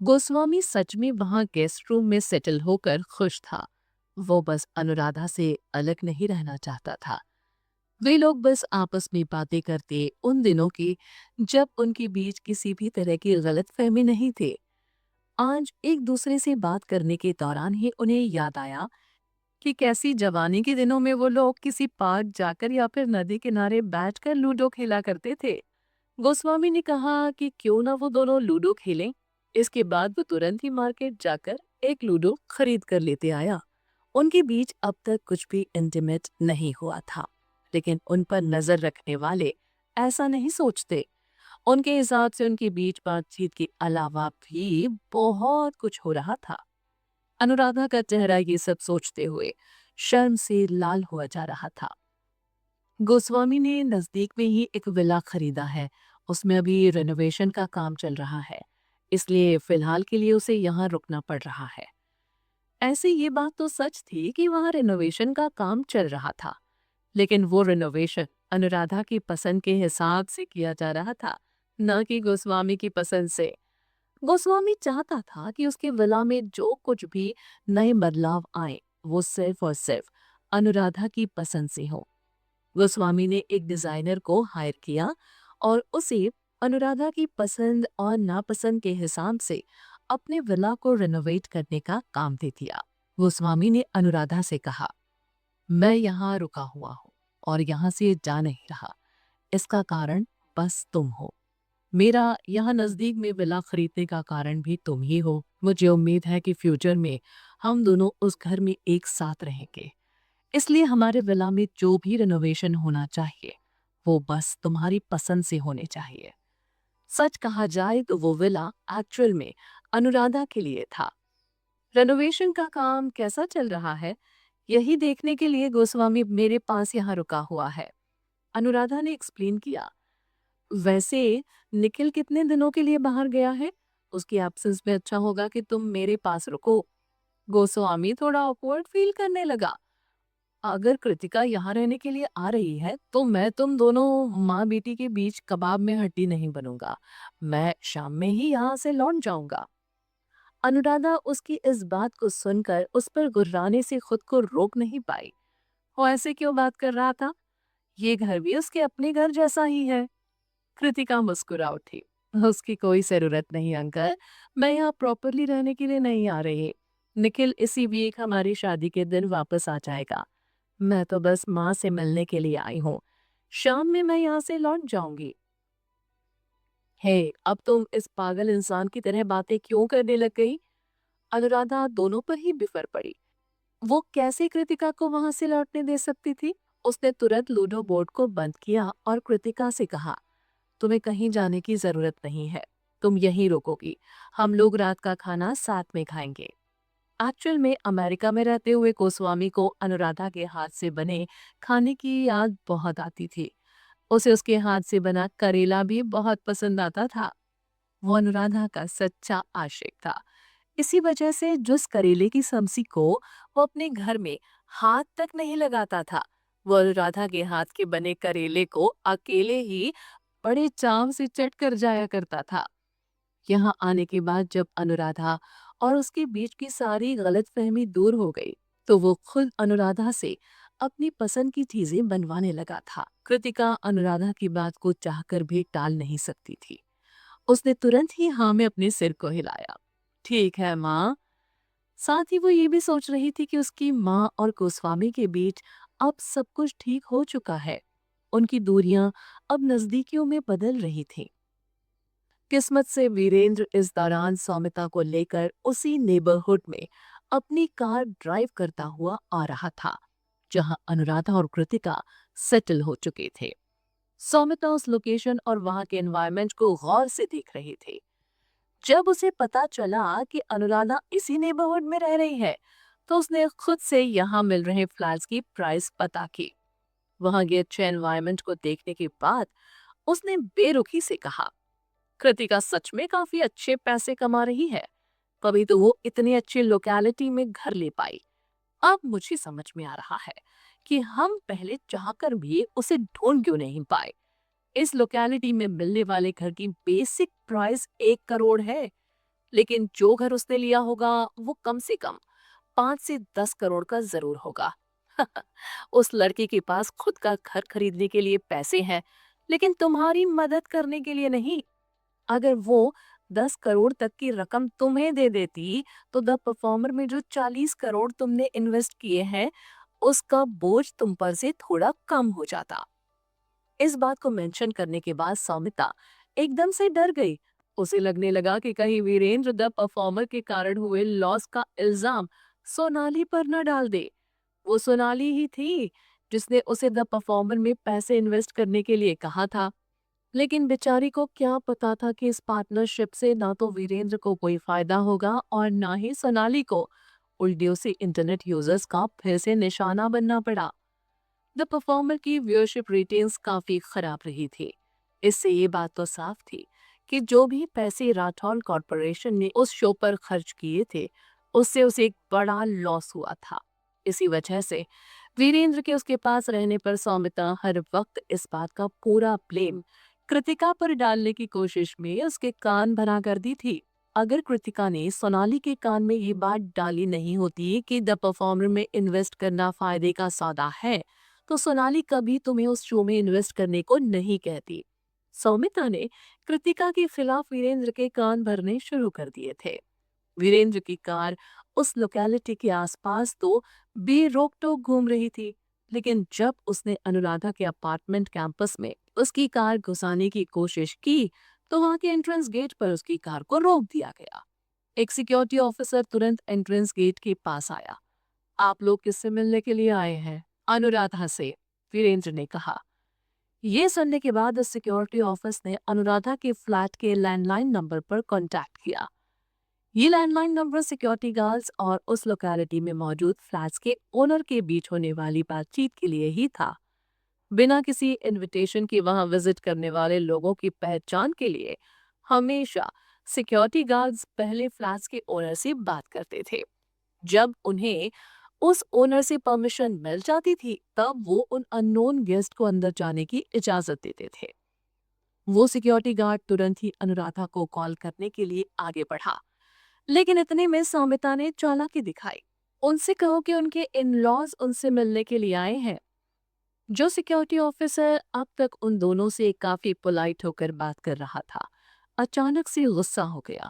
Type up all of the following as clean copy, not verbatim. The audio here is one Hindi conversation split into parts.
गोस्वामी सच में वहां गेस्ट रूम में सेटल होकर खुश था। वो बस अनुराधा से अलग नहीं रहना चाहता था। वे लोग बस आपस में बातें करते उन दिनों की जब उनके बीच किसी भी तरह की गलतफहमी नहीं थी। आज एक दूसरे से बात करने के दौरान ही उन्हें याद आया कि कैसी जवानी के दिनों में वो लोग किसी पार्क जाकर या फिर नदी किनारे बैठकर लूडो खेला करते थे। गोस्वामी ने कहा कि क्यों ना वो दोनों लूडो खेलें। इसके बाद वो तुरंत ही मार्केट जाकर एक लूडो खरीद कर लेते आया। उनके बीच अब तक कुछ भी इंटीमेट नहीं हुआ था, लेकिन उन पर नजर रखने वाले ऐसा नहीं सोचते। उनके हिसाब से उनके बीच बातचीत के अलावा भी बहुत कुछ हो रहा था। अनुराधा का चेहरा ये सब सोचते हुए शर्म से लाल हुआ जा रहा था। गोस्वामी ने नजदीक में ही एक विला खरीदा है। उसमें अभी रेनोवेशन का काम चल रहा है, इसलिए फिलहाल के लिए उसे यहाँ रुकना पड़ रहा है। ऐसे ये बात तो सच थी कि वहाँ रेनोवेशन का काम चल रहा था, लेकिन वो रेनोवेशन अनुराधा की पसंद के हिसाब से किया जा रहा था, न कि गोस्वामी की पसंद से। गोस्वामी चाहता था कि उसके विला में जो कुछ भी नए बदलाव आए वो सिर्फ और सिर्फ अनुराधा की पसंद से हो। गोस्वामी ने एक डिजाइनर को हायर किया और उसे अनुराधा की पसंद और नापसंद के हिसाब से अपने विला को रेनोवेट करने का काम दे दिया। गोस्वामी ने अनुराधा से कहा, मैं यहाँ रुका हुआ हूँ और यहाँ से जा नहीं रहा। इसका कारण बस तुम हो। मेरा यहाँ नजदीक में विला खरीदने का कारण भी तुम ही हो। मुझे उम्मीद है कि फ्यूचर में हम दोनों उस घर में एक साथ रहेंगे। इसलिए हमारे विला में जो भी रिनोवेशन होना चाहिए वो बस तुम्हारी पसंद से होने चाहिए। सच कहा जाए तो वो विला एक्चुअल में अनुराधा के लिए था। रेनोवेशन का काम कैसा चल रहा है, यही देखने के लिए गोस्वामी मेरे पास यहाँ रुका हुआ है, अनुराधा ने एक्सप्लेन किया। वैसे निखिल कितने दिनों के लिए बाहर गया है? उसकी एब्सेंस में अच्छा होगा कि तुम मेरे पास रुको। गोस्वामी थोड़ा ऑकवर्ड फील करने लगा। अगर कृतिका यहाँ रहने के लिए आ रही है तो मैं तुम दोनों माँ बेटी के बीच कबाब में हड्डी नहीं बनूंगा। मैं शाम में ही यहाँ से लौट जाऊंगा। अनुराधा उसकी इस बात को सुनकर उस पर गुर्राने से खुद को रोक नहीं पाई। वो ऐसे क्यों बात कर रहा था? ये घर भी उसके अपने घर जैसा ही है। कृतिका मुस्कुरा उठी। उसकी कोई जरूरत नहीं अंकल, मैं यहाँ प्रॉपरली रहने के लिए नहीं आ रही। निखिल इसी वीक हमारी शादी के दिन वापस आ जाएगा। मैं तो बस माँ से मिलने के लिए आई हूँ। शाम में मैं यहाँ से लौट जाऊंगी। हे, अब तुम इस पागल इंसान की तरह बातें क्यों करने लग गई? अनुराधा दोनों पर ही बिफर पड़ी। वो कैसे कृतिका को वहां से लौटने दे सकती थी? उसने तुरंत लूडो बोर्ड को बंद किया और कृतिका से कहा, तुम्हें कहीं जाने की जरूरत नहीं है। तुम यहीं रुकोगी। हम लोग रात का खाना साथ में खाएंगे। एक्चुअल में अमेरिका में रहते हुए गोस्वामी को अनुराधा के हाथ से बने खाने की याद बहुत आती थी। उसे उसके हाथ से बना करेला भी बहुत पसंद आता था। वो अनुराधा का सच्चा आशिक था। इसी वजह से जिस करेले की सब्जी को वो अपने घर में हाथ तक नहीं लगाता था, वो अनुराधा के हाथ के बने करेले को अकेले ही बड़े चाव से चट कर जाया करता था। यहाँ आने के बाद जब अनुराधा और उसके बीच की सारी गलतफहमी दूर हो गई, तो वो खुद अनुराधा से अपनी पसंद की चीजें बनवाने लगा था। कृतिका अनुराधा की बात को चाहकर भी टाल नहीं सकती थी। उसने तुरंत ही हाँ में अपने सिर को हिलाया। ठीक है माँ। साथ ही वो ये भी सोच रही थी कि उसकी माँ और गोस्वामी के बीच अब सब कुछ ठीक हो चुका है। उनकी दूरियां अब नजदीकियों में बदल रही थी। किस्मत से वीरेंद्र इस दौरान सौमिता को लेकर उसी नेबरहुड में अपनी कार ड्राइव करता हुआ आ रहा था जहां अनुराधा और कृतिका सेटल हो चुके थे। सौमिता उस लोकेशन और वहां के एनवायरनमेंट को गौर से देख रही थी। जब उसे पता चला कि अनुराधा इसी नेबरहुड में रह रही है, तो उसने खुद से यहाँ मिल रहे फ्लैट्स की प्राइस पता की। वहां के अच्छे एनवायरनमेंट को देखने के बाद उसने बेरुखी से कहा, कृतिका सच में काफी अच्छे पैसे कमा रही है, तभी तो वो इतनी अच्छी लोकेलिटी में घर ले पाई। अब मुझे समझ में आ रहा है कि हम पहले चाहकर भी उसे ढूंढ क्यों नहीं पाए। इस लोकेलिटी में मिलने वाले घर की बेसिक प्राइस 1 करोड़ है। लेकिन जो घर उसने लिया होगा वो कम से कम 5 से 10 करोड़ का जरूर होगा। उस लड़के के पास खुद का घर खरीदने के लिए पैसे हैं, लेकिन तुम्हारी मदद करने के लिए नहीं। अगर वो 10 करोड़ तक की रकम तुम्हें दे देती, तो द परफॉर्मर में जो 40 करोड़ तुमने इन्वेस्ट किए हैं, उसका बोझ तुम पर से थोड़ा कम हो जाता। इस बात को मेंशन करने के बाद सौमिता एकदम से डर गई। उसे लगने लगा कि कहीं वीरेंद्र द परफॉर्मर के कारण हुए लॉस का इल्जाम सोनाली पर न डाल दे। वो सोनाली ही थी जिसने उसे द परफॉर्मर में पैसे इन्वेस्ट करने के लिए कहा था। लेकिन बेचारी को क्या पता था कि इस पार्टनरशिप से ना तो वीरेंद्र को कोई फायदा होगा और ना ही सोनाली को। उल्टियों से इंटरनेट यूजर्स का फिर से निशाना बनना पड़ा। द परफॉर्मर की व्यूअरशिप रेटिंग्स काफी खराब रही थी। इससे ये बात तो साफ थी कि जो भी पैसे राठौर कॉरपोरेशन ने उस शो पर खर्च किए थे, उससे उसे एक बड़ा लॉस हुआ था। इसी वजह से वीरेंद्र के उसके पास रहने पर सौमिता हर वक्त इस बात का पूरा ब्लेम कृतिका पर डालने की कोशिश में उसके कान भरा कर दी थी। अगर कृतिका ने सोनाली के कान में ये बात डाली नहीं होती कि द परफॉर्मर में इन्वेस्ट करना फायदे का सौदा है, तो सोनाली कभी तुम्हें उस शो में इन्वेस्ट करने को नहीं कहती। सौमिता ने कृतिका के खिलाफ वीरेंद्र के कान भरने शुरू कर दिए थे। वीरेंद्र की कार उस लोकेलिटी के आसपास तो बेरोक टोक घूम रही थी, लेकिन जब उसने अनुराधा के अपार्टमेंट कैंपस में उसकी कार घुसाने की कोशिश की, तो वहां के एंट्रेंस गेट पर उसकी कार को रोक दिया गया। एक सिक्योरिटी ऑफिसर तुरंत एंट्रेंस गेट के पास आया। आप लोग किससे मिलने के लिए आए हैं? अनुराधा से, वीरेंद्र ने कहा। ये सुनने के बाद उस सिक्योरिटी ऑफिस ने अनुराधा के फ्लैट के लैंडलाइन नंबर पर कांटेक्ट किया। ये लैंडलाइन नंबर सिक्योरिटी गार्ड्स और उस लोकेलिटी में मौजूद फ्लैट्स के ओनर के बीच होने वाली बातचीत के लिए ही था। बिना किसी इनविटेशन के वहां विजिट करने वाले लोगों की पहचान के लिए हमेशा सिक्योरिटी गार्ड्स पहले फ्लैट्स के ओनर से बात करते थे। जब उन्हें उस ओनर से परमिशन मिल जाती थी, तब वो उन अननोन गेस्ट को अंदर जाने की इजाजत देते थे। वो सिक्योरिटी गार्ड तुरंत ही अनुराधा को कॉल करने के लिए आगे बढ़ा, लेकिन इतने में सौमिता ने चालाकी दिखाई। उनसे कहो कि उनके इन लॉज उनसे मिलने के लिए आए हैं। जो सिक्योरिटी ऑफिसर अब तक उन दोनों से काफी पोलाइट होकर बात कर रहा था, अचानक से गुस्सा हो गया।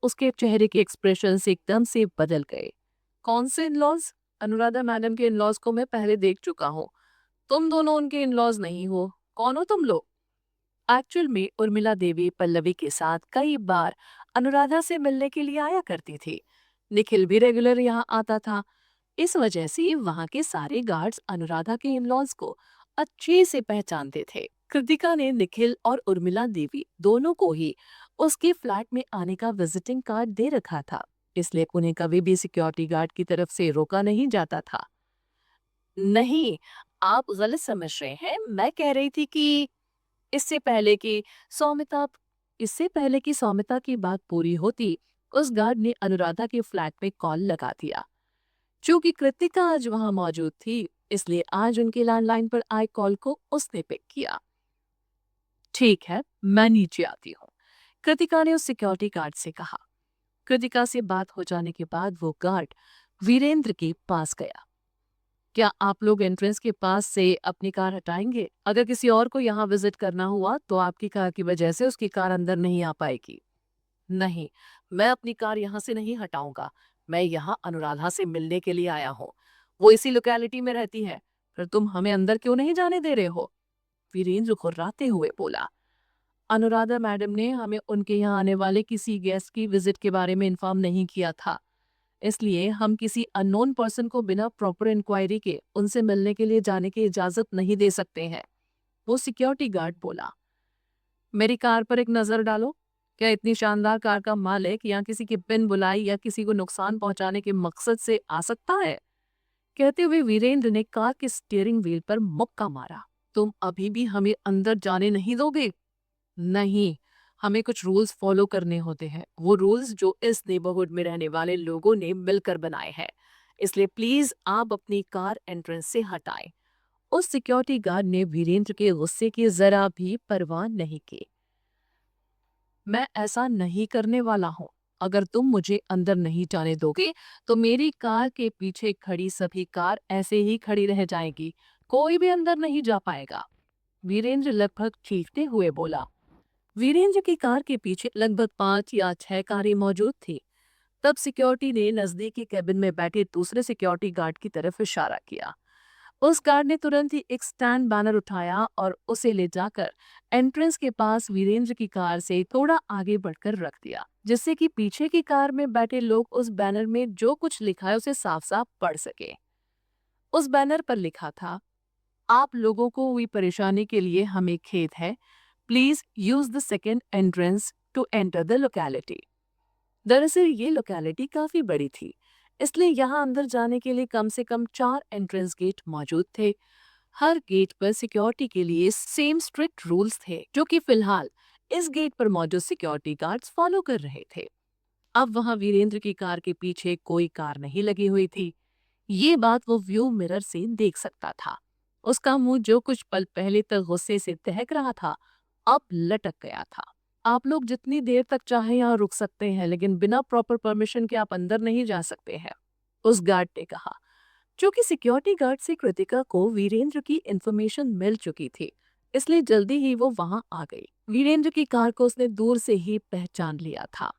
उसके चेहरे के एक्सप्रेशन एकदम से बदल गए। कौन से इन लॉज? अनुराधा मैडम के इन लॉज को मैं पहले देख चुका हूँ। तुम दोनों उनके इन लॉज नहीं हो। कौन हो तुम लोग? एक्चुअल में उर्मिला देवी पल्लवी के साथ कई बार अनुराधा से मिलने के लिए आया करती थी। निखिल भी रेगुलर यहाँ आता था। इस वजह से वहाँ के सारे गार्ड्स अनुराधा के इन-लॉज को अच्छे से पहचानते थे। कृतिका ने निखिल और उर्मिला देवी दोनों को ही उसके फ्लैट में आने का विजिटिंग कार्ड दे रखा था, इसलिए उन्हें कभी भी सिक्योरिटी गार्ड की तरफ से रोका नहीं जाता था। नहीं, आप गलत समझ रहे हैं। मैं कह रही थी कि इससे पहले कि सौमिता इससे पहले कि सौमिता की बात पूरी होती, उस गार्ड ने अनुराधा के फ्लैट में कॉल लगा दिया। चूंकि कृतिका आज वहां मौजूद थी, इसलिए आज उनके लैंडलाइन पर आई कॉल को उसने पिक किया। ठीक है, मैं नीचे आती हूँ, कृतिका ने उस सिक्योरिटी गार्ड से कहा। कृतिका से बात हो जाने के बाद वो गार्ड वीरेंद्र के पास गया। क्या आप लोग एंट्रेंस के पास से अपनी कार हटाएंगे? अगर किसी और को यहाँ विजिट करना हुआ तो आपकी कार की वजह से उसकी कार अंदर नहीं आ पाएगी। नहीं, मैं अपनी कार यहाँ से नहीं हटाऊंगा। मैं यहाँ अनुराधा से मिलने के लिए आया हूँ। वो इसी लोकेलिटी में रहती है। फिर तुम हमें अंदर क्यों नहीं जाने दे रहे हो? वीरेंद्र घुर्राते हुए बोला। अनुराधा मैडम ने हमें उनके यहाँ आने वाले किसी गेस्ट की विजिट के बारे में इन्फॉर्म नहीं किया था, इसलिए हम किसी अननोन पर्सन को बिना प्रॉपर इंक्वायरी के उनसे मिलने के लिए जाने की इजाजत नहीं दे सकते हैं। वो सिक्योरिटी गार्ड बोला। मेरी कार पर एक नजर डालो। क्या इतनी शानदार कार का मालिक यहाँ किसी की बिन बुलाई या किसी को नुकसान पहुंचाने के मकसद से आ सकता है? कहते हुए वीरेंद्र ने कार के स्टीयरिंग व्हील पर मुक्का मारा। तुम अभी भी हमें अंदर जाने नहीं दोगे? नहीं, हमें कुछ रूल्स फॉलो करने होते हैं, वो रूल्स जो इस नेबरहुड में रहने वाले लोगों ने मिलकर बनाए हैं। इसलिए प्लीज आप अपनी कार एंट्रेंस से हटाएं। उस सिक्योरिटी गार्ड ने वीरेंद्र के गुस्से की जरा भी परवाह नहीं की। मैं ऐसा नहीं करने वाला हूँ। अगर तुम मुझे अंदर नहीं जाने दोगे तो मेरी कार के पीछे खड़ी सभी कार ऐसे ही खड़ी रह जाएगी, कोई भी अंदर नहीं जा पाएगा। वीरेंद्र लगभग चीखते हुए बोला। वीरेंद्र की कार के पीछे लगभग 5 या 6 कारें मौजूद थी। तब सिक्योरिटी ने नजदीकी कैबिन में बैठे दूसरे सिक्योरिटी गार्ड की तरफ इशारा किया। उस गार्ड ने तुरंत ही एक स्टैंड बैनर उठाया और उसे ले जाकर एंट्रेंस के पास वीरेंद्र की कार से थोड़ा आगे बढ़कर रख दिया, जिससे कि पीछे की कार में बैठे लोग उस बैनर में जो कुछ लिखा है उसे साफ साफ पढ़ सके। उस बैनर पर लिखा था, आप लोगों को हुई परेशानी के लिए हमें खेद है। Please use the second entrance to enter the locality. दरअसल ये लोकेलिटी काफी बड़ी थी, इसलिए यहाँ अंदर जाने के लिए कम से कम 4 गेट मौजूद थे। हर गेट पर सिक्योरिटी के लिए सेम स्ट्रिक्ट रूल्स थे, जो कि फिलहाल इस गेट पर मौजूद सिक्योरिटी गार्ड्स फॉलो कर रहे थे। अब वहां वीरेंद्र की कार के पीछे कोई कार नहीं लगी हुई थी। ये बात वो व्यू मिरर से देख सकता था। उसका मुंह जो कुछ पल पहले तक गुस्से से दहक रहा था, अब लटक गया था। आप लोग जितनी देर तक चाहे यहाँ रुक सकते हैं, लेकिन बिना प्रॉपर परमिशन के आप अंदर नहीं जा सकते हैं, उस गार्ड ने कहा। क्योंकि सिक्योरिटी गार्ड से कृतिका को वीरेंद्र की इंफॉर्मेशन मिल चुकी थी, इसलिए जल्दी ही वो वहां आ गई। वीरेंद्र की कार को उसने दूर से ही पहचान लिया था।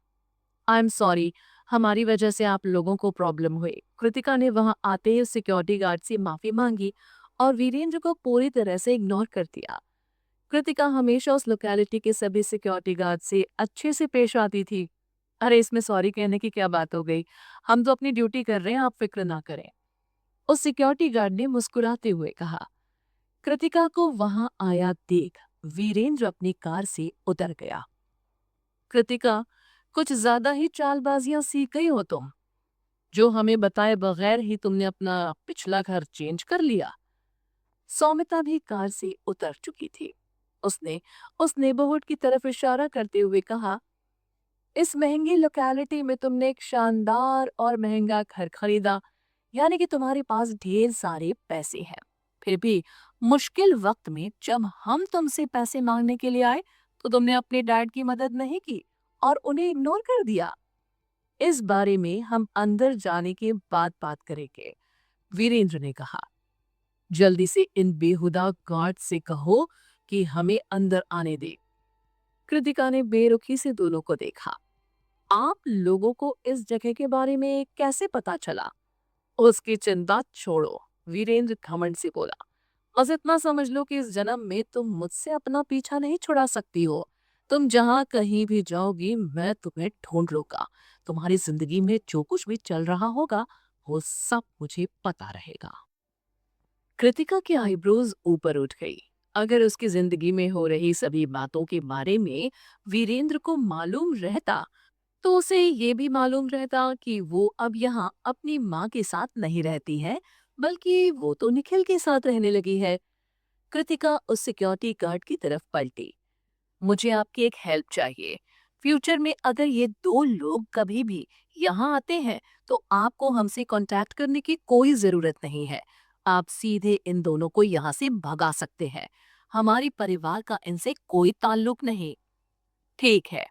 आई एम सॉरी, हमारी वजह से आप लोगों को प्रॉब्लम हुई। कृतिका ने वहां आते ही सिक्योरिटी गार्ड से माफी मांगी और वीरेंद्र को पूरी तरह से इग्नोर कर दिया। कृतिका हमेशा उस लोकेलिटी के सभी सिक्योरिटी गार्ड से अच्छे से पेश आती थी। अरे इसमें सॉरी कहने की क्या बात हो गई, हम तो अपनी ड्यूटी कर रहे हैं, आप फिक्र ना करें, उस सिक्योरिटी गार्ड ने मुस्कुराते हुए कहा। कृतिका को वहां आया देख वीरेंद्र अपनी कार से उतर गया। कृतिका, कुछ ज्यादा ही चालबाजियां सीख गई हो तुम, जो हमें बताए बगैर ही तुमने अपना पिछला घर चेंज कर लिया। सौमिता भी कार से उतर चुकी थी। उसने उस नेबरहुड की तरफ इशारा करते हुए कहा, इस महंगी लोकेलिटी में तुमने एक शानदार और महंगा घर खरीदा, यानी कि तुम्हारे पास ढेर सारे पैसे हैं। फिर भी मुश्किल वक्त में जब हम तुमसे पैसे मांगने के लिए आए तो तुमने अपने डैड की मदद नहीं की और उन्हें इग्नोर कर दिया। इस बारे में हम अंदर जाने के बाद बात करेंगे, वीरेंद्र ने कहा। जल्दी से इन बेहुदा गार्ड से कहो कि हमें अंदर आने दे। कृतिका ने बेरुखी से दोनों को देखा। आप लोगों को इस जगह के बारे में कैसे पता चला? उसकी चिंता छोड़ो, वीरेंद्र घमंड से बोला। बस इतना समझ लो कि इस जन्म में तुम मुझसे अपना पीछा नहीं छुड़ा सकती हो। तुम जहां कहीं भी जाओगी मैं तुम्हें ढूंढ लूंगा। तुम्हारी जिंदगी में जो कुछ भी चल रहा होगा वो सब मुझे पता रहेगा। कृतिका की आईब्रोज ऊपर उठ गई। अगर उसकी जिंदगी में हो रही सभी बातों के बारे में वीरेंद्र को मालूम रहता तो उसे ये भी मालूम रहता कि वो अब यहाँ अपनी माँ के साथ नहीं रहती है, बल्कि वो तो निखिल के साथ रहने लगी है। कृतिका उस सिक्योरिटी गार्ड की तरफ पलटी। मुझे आपकी एक हेल्प चाहिए। फ्यूचर में अगर ये दो लोग कभी भी यहाँ आते हैं तो आपको हमसे कांटेक्ट करने की कोई जरूरत नहीं है। आप सीधे इन दोनों को यहाँ से भगा सकते हैं। हमारी परिवार का इनसे कोई ताल्लुक नहीं। ठीक है,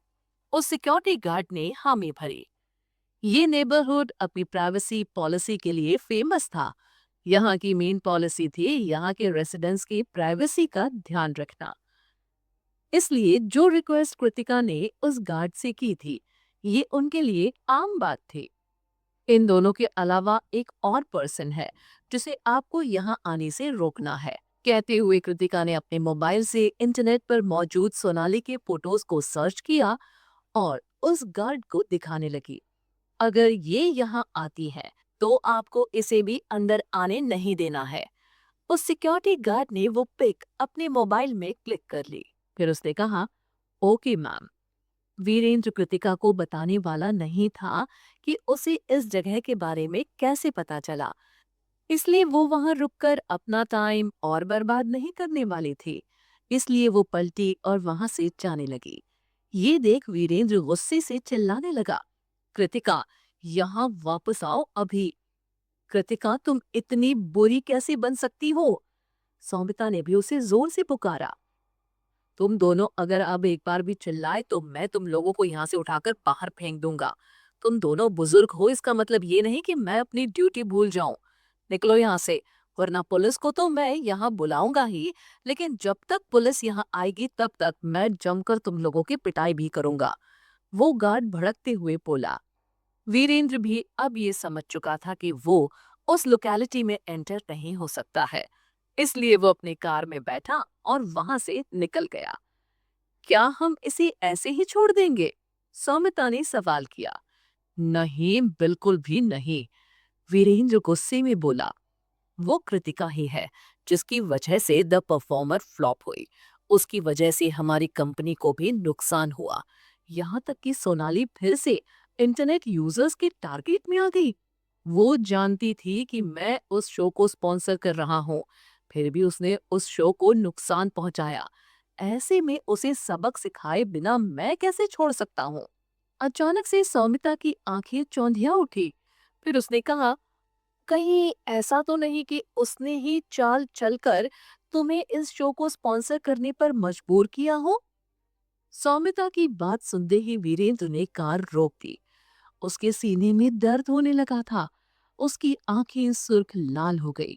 उस सिक्योरिटी गार्ड ने हामी भरी। ये नेबरहुड अपनी प्राइवेसी पॉलिसी के लिए फेमस था। यहाँ की मेन पॉलिसी थी यहाँ के रेसिडेंट्स की प्राइवेसी का ध्यान रखना। इसलिए जो रिक्वेस्ट कृतिका ने उस गार्ड से की थी, ये उनके लिए आम बात थी। इन दोनों के अलावा एक और पर्सन है जिसे आपको यहाँ आने से रोकना है। कहते हुए कृतिका ने अपने मोबाइल से इंटरनेट पर मौजूद सोनाली के फोटोज को सर्च किया और उस गार्ड को दिखाने लगी। अगर ये यहाँ आती है तो आपको इसे भी अंदर आने नहीं देना है। उस सिक्योरिटी गार्ड ने वो पिक अपने मोबाइल में क्लिक कर ली। फिर उसने कहा, ओके मैम। वीरेंद्र कृतिका को बताने वाला नहीं था कि उसे इस जगह के बारे में कैसे पता चला, इसलिए वो वहां रुककर अपना टाइम और बर्बाद नहीं करने वाली थी। इसलिए वो पलटी और वहां से जाने लगी। ये देख वीरेंद्र गुस्से से चिल्लाने लगा, कृतिका, यहाँ वापस आओ अभी। कृतिका, तुम इतनी बुरी कैसे बन सकती हो? सौमिता ने भी उसे जोर से पुकारा। तुम दोनों अगर अब एक बार भी चिल्लाए तो मैं तुम लोगों को यहाँ से उठाकर बाहर फेंक दूंगा। तुम दोनों बुजुर्ग हो, इसका मतलब ये नहीं कि मैं अपनी ड्यूटी भूल जाऊं। निकलो यहाँ से, वरना पुलिस को तो मैं यहाँ बुलाऊंगा ही, लेकिन जब तक पुलिस यहाँ आएगी तब तक मैं जमकर तुम लोगों की पिटाई भी करूंगा। वो गार्ड भड़कते हुए बोला। वीरेंद्र भी अब ये समझ चुका था कि वो उस लोकेलिटी में एंटर नहीं हो सकता है, इसलिए वो अपनी कार में बैठा और वहां से निकल गया। क्या हम इसे ऐसे ही छोड़ देंगे? सौमिता ने सवाल किया। नहीं, बिल्कुल भी नहीं, वीरेंद्र गुस्से में बोला। वो कृतिका ही है जिसकी वजह से द परफॉर्मर फ्लॉप हुई। उसकी वजह से हमारी कंपनी को भी नुकसान हुआ। यहाँ तक कि सोनाली फिर से इंटरनेट यूजर्स के टारगेट में आ गई। वो जानती थी कि मैं उस शो को स्पॉन्सर कर रहा हूँ, फिर भी उसने उस शो को नुकसान पहुंचाया। ऐसे में उसे सबक सिखाए बिना मैं कैसे छोड़ सकता हूँ? अचानक से सौमिता की आंखें चौंधिया उठी। फिर उसने कहा, कहीं ऐसा तो नहीं कि उसने ही चाल चलकर तुम्हें इस शो को स्पॉन्सर करने पर मजबूर किया हो? सौमिता की बात सुनते ही वीरेंद्र ने कार रोक दी। उसके सीने में दर्द होने लगा था। उसकी आंखें सुर्ख लाल हो गई।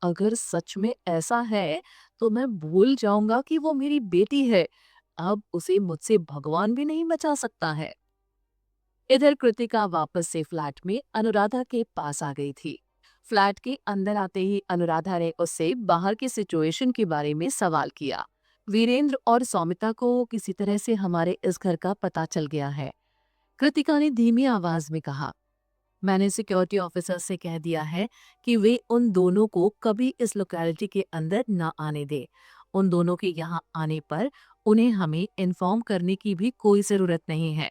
अगर सच में ऐसा है तो मैं भूल जाऊंगा कि वो मेरी बेटी है। अब उसे मुझसे भगवान भी नहीं बचा सकता है। इधर कृतिका वापस से फ्लैट में अनुराधा के पास आ गई थी। फ्लैट के अंदर आते ही अनुराधा ने उससे बाहर की सिचुएशन के बारे में सवाल किया। वीरेंद्र और सौमिता को किसी तरह से हमारे इस घर का पता चल गया है, कृतिका ने धीमी आवाज में कहा। मैंने सिक्योरिटी ऑफिसर से कह दिया है कि वे उन दोनों को कभी इस लोकेलिटी के अंदर ना आने दे। उन दोनों के यहाँ आने पर उन्हें हमें इन्फॉर्म करने की भी कोई जरूरत नहीं है।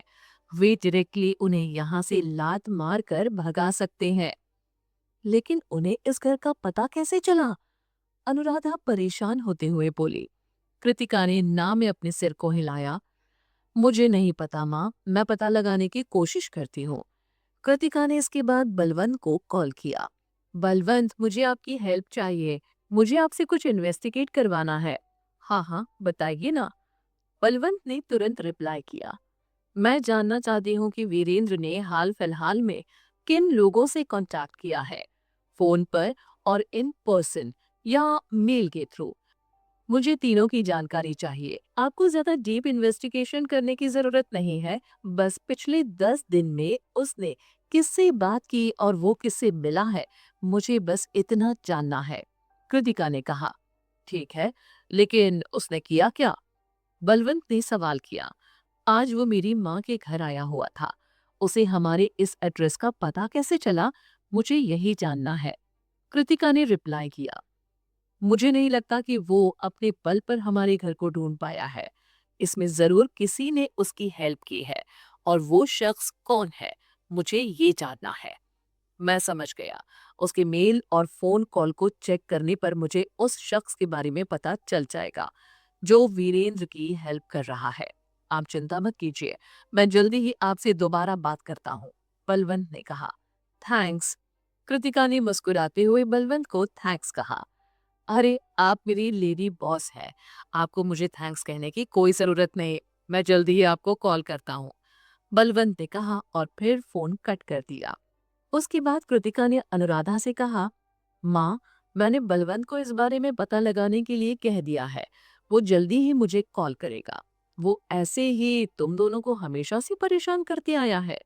वे डायरेक्टली उन्हें यहाँ से लात मार कर भगा सकते हैं। लेकिन उन्हें इस घर का पता कैसे चला? अनुराधा परेशान होते हुए बोली। कृतिका ने ना में अपने सिर को हिलाया। मुझे नहीं पता माँ, मैं पता लगाने की कोशिश करती हूँ। कृतिका ने इसके बाद बलवंत को कॉल किया। बलवंत, मुझे आपकी हेल्प चाहिए। मुझे आपसे कुछ इन्वेस्टिगेट करवाना है। हाँ हाँ, बताइए ना, बलवंत ने तुरंत रिप्लाई किया। मैं जानना चाहती हूँ कि वीरेंद्र ने हाल फिलहाल में किन लोगों से कांटेक्ट किया है, फोन पर और इन पर्सन या मेल के थ्रू। मुझे तीनों की जानकारी चाहिए। आपको ज्यादा डीप इन्वेस्टिगेशन करने की जरूरत नहीं है। बस पिछले 10 दिन में उसने किससे बात की और वो किससे मिला है, मुझे बस इतना जानना है। कृतिका ने कहा। ठीक है, लेकिन उसने किया क्या? बलवंत ने सवाल किया। आज वो मेरी माँ के घर आया हुआ था। उसे हमारे इस एड्रेस का पता कैसे चला, मुझे यही जानना है। कृतिका ने रिप्लाई किया। मुझे नहीं लगता कि वो अपने बल पर हमारे घर को ढूंढ पाया है। इसमें जरूर किसी ने उसकी हेल्प की है, और वो शख्स कौन है, मुझे ये जानना है। मैं समझ गया। उसके मेल और फोन कॉल को चेक करने पर मुझे उस शख्स के बारे में पता चल जाएगा जो वीरेंद्र की हेल्प कर रहा है। आप चिंता मत कीजिए, मैं जल्दी ही आपसे दोबारा बात करता हूँ, बलवंत ने कहा। थैंक्स। कृतिका ने मुस्कुराते हुए बलवंत को थैंक्स कहा। अरे, आप मेरी लेडी बॉस हैं। आपको मुझे थैंक्स कहने की कोई ज़रूरत नहीं। मैं जल्दी ही आपको कॉल करता हूँ, बलवंत ने कहा और फिर फ़ोन कट कर दिया। उसके बाद कृतिका ने अनुराधा से कहा, माँ, मैंने बलवंत को इस बारे में पता लगाने के लिए कह दिया है। वो जल्दी ही मुझे कॉल करेगा। वो ऐसे ही तुम दोनों को हमेशा से परेशान करते आया है?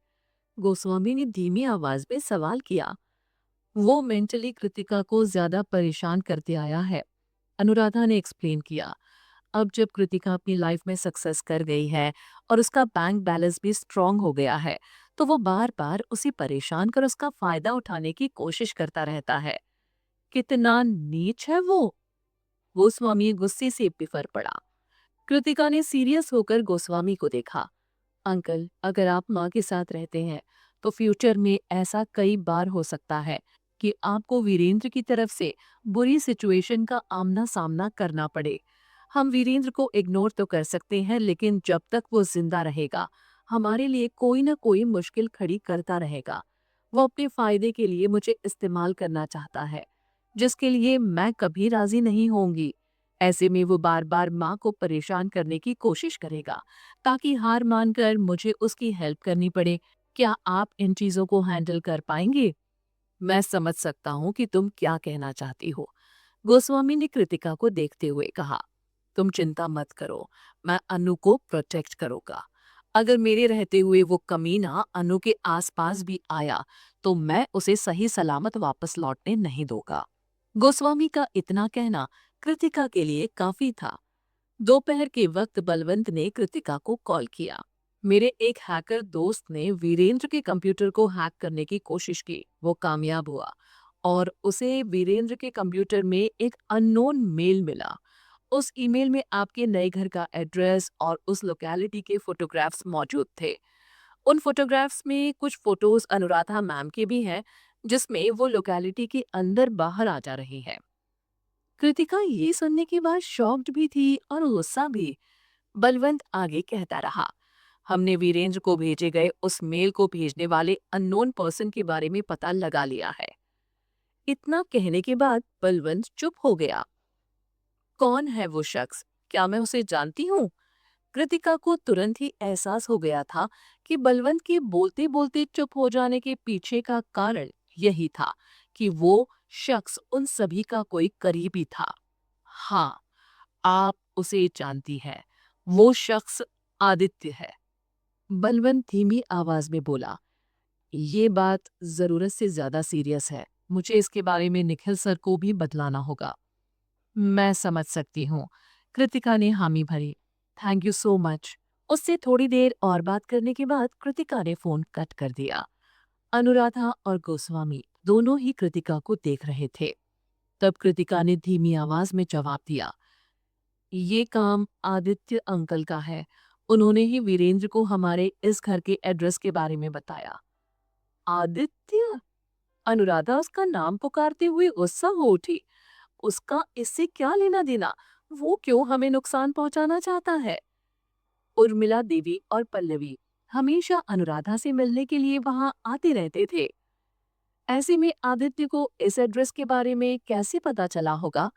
गोस्वामी ने धीमी आवाज में सवाल किया। वो मेंटली कृतिका को ज्यादा परेशान करते आया है, अनुराधा ने एक्सप्लेन किया। अब जब कृतिका अपनी लाइफ में सक्सेस कर गई है और उसका बैंक बैलेंस भी स्ट्रांग हो गया है, तो वो बार बार उसे परेशान कर उसका फायदा उठाने की कोशिश करता रहता है। कितना नीच है वो! गोस्वामी गुस्से से बिफर पड़ा। कृतिका ने सीरियस होकर गोस्वामी को देखा। अंकल, अगर आप माँ के साथ रहते हैं तो फ्यूचर में ऐसा कई बार हो सकता है कि आपको वीरेंद्र की तरफ से बुरी सिचुएशन का आमना सामना करना पड़े। हम वीरेंद्र को इग्नोर तो कर सकते हैं, लेकिन जब तक वो जिंदा रहेगा हमारे लिए कोई ना कोई मुश्किल खड़ी करता रहेगा। वो अपने फायदे के लिए मुझे इस्तेमाल करना चाहता है, जिसके लिए मैं कभी राजी नहीं होंगी। ऐसे में वो बार बार माँ को परेशान करने की कोशिश करेगा ताकि हार मानकर मुझे उसकी हेल्प करनी पड़े। क्या आप इन चीजों को हैंडल कर पाएंगे? मैं समझ सकता हूँ कि तुम क्या कहना चाहती हो, गोस्वामी ने कृतिका को देखते हुए कहा। तुम चिंता मत करो, मैं अनु को प्रोटेक्ट करूंगा। अगर मेरे रहते हुए वो कमीना अनु के आसपास भी आया तो मैं उसे सही सलामत वापस लौटने नहीं दूंगा। गोस्वामी का इतना कहना कृतिका के लिए काफी था। दोपहर के वक्त बलवंत ने कृतिका को कॉल किया। मेरे एक हैकर दोस्त ने वीरेंद्र के कंप्यूटर को हैक करने की कोशिश की। वो कामयाब हुआ और उसे वीरेंद्र के कंप्यूटर में एक अननोन मेल मिला। उस ईमेल में आपके नए घर का एड्रेस और उस लोकेलिटी के फोटोग्राफ्स मौजूद थे। उन फोटोग्राफ्स में कुछ फोटोज अनुराधा मैम के भी हैं, जिसमें वो लोकेलिटी के अंदर बाहर आ जा रही है। कृतिका ये सुनने के बाद शॉक्ड भी थी और गुस्सा भी। बलवंत आगे कहता रहा, हमने वीरेंद्र को भेजे गए उस मेल को भेजने वाले अननोन पर्सन के बारे में पता लगा लिया है। इतना कहने के बाद बलवंत चुप हो गया। कौन है वो शख्स? क्या मैं उसे जानती हूँ? कृतिका को तुरंत ही एहसास हो गया था कि बलवंत के बोलते बोलते चुप हो जाने के पीछे का कारण यही था कि वो शख्स उन सभी का कोई करीबी था। हाँ, आप उसे जानती है। वो शख्स आदित्य है। बलवंत धीमी आवाज में बोला, ये बात जरूरत से ज्यादा सीरियस है। मुझे इसके बारे में निखिल सर को भी बतलाना होगा। मैं समझ सकती हूँ। कृतिका ने हामी भरी। Thank you so much. उससे थोड़ी देर और बात करने के बाद कृतिका ने फोन कट कर दिया। अनुराधा और गोस्वामी दोनों ही कृतिका को देख रहे थे। तब कृतिका ने धीमी आवाज में जवाब दिया, ये काम आदित्य अंकल का है। उन्होंने ही वीरेंद्र को हमारे इस घर के एड्रेस के बारे में बताया। आदित्य? अनुराधा उसका नाम पुकारते हुए गुस्सा हो उठी। उसका इससे क्या लेना देना? वो क्यों हमें नुकसान पहुंचाना चाहता है? उर्मिला देवी और पल्लवी हमेशा अनुराधा से मिलने के लिए वहां आते रहते थे। ऐसे में आदित्य को इस एड्रेस के बारे में कैसे पता चला होगा?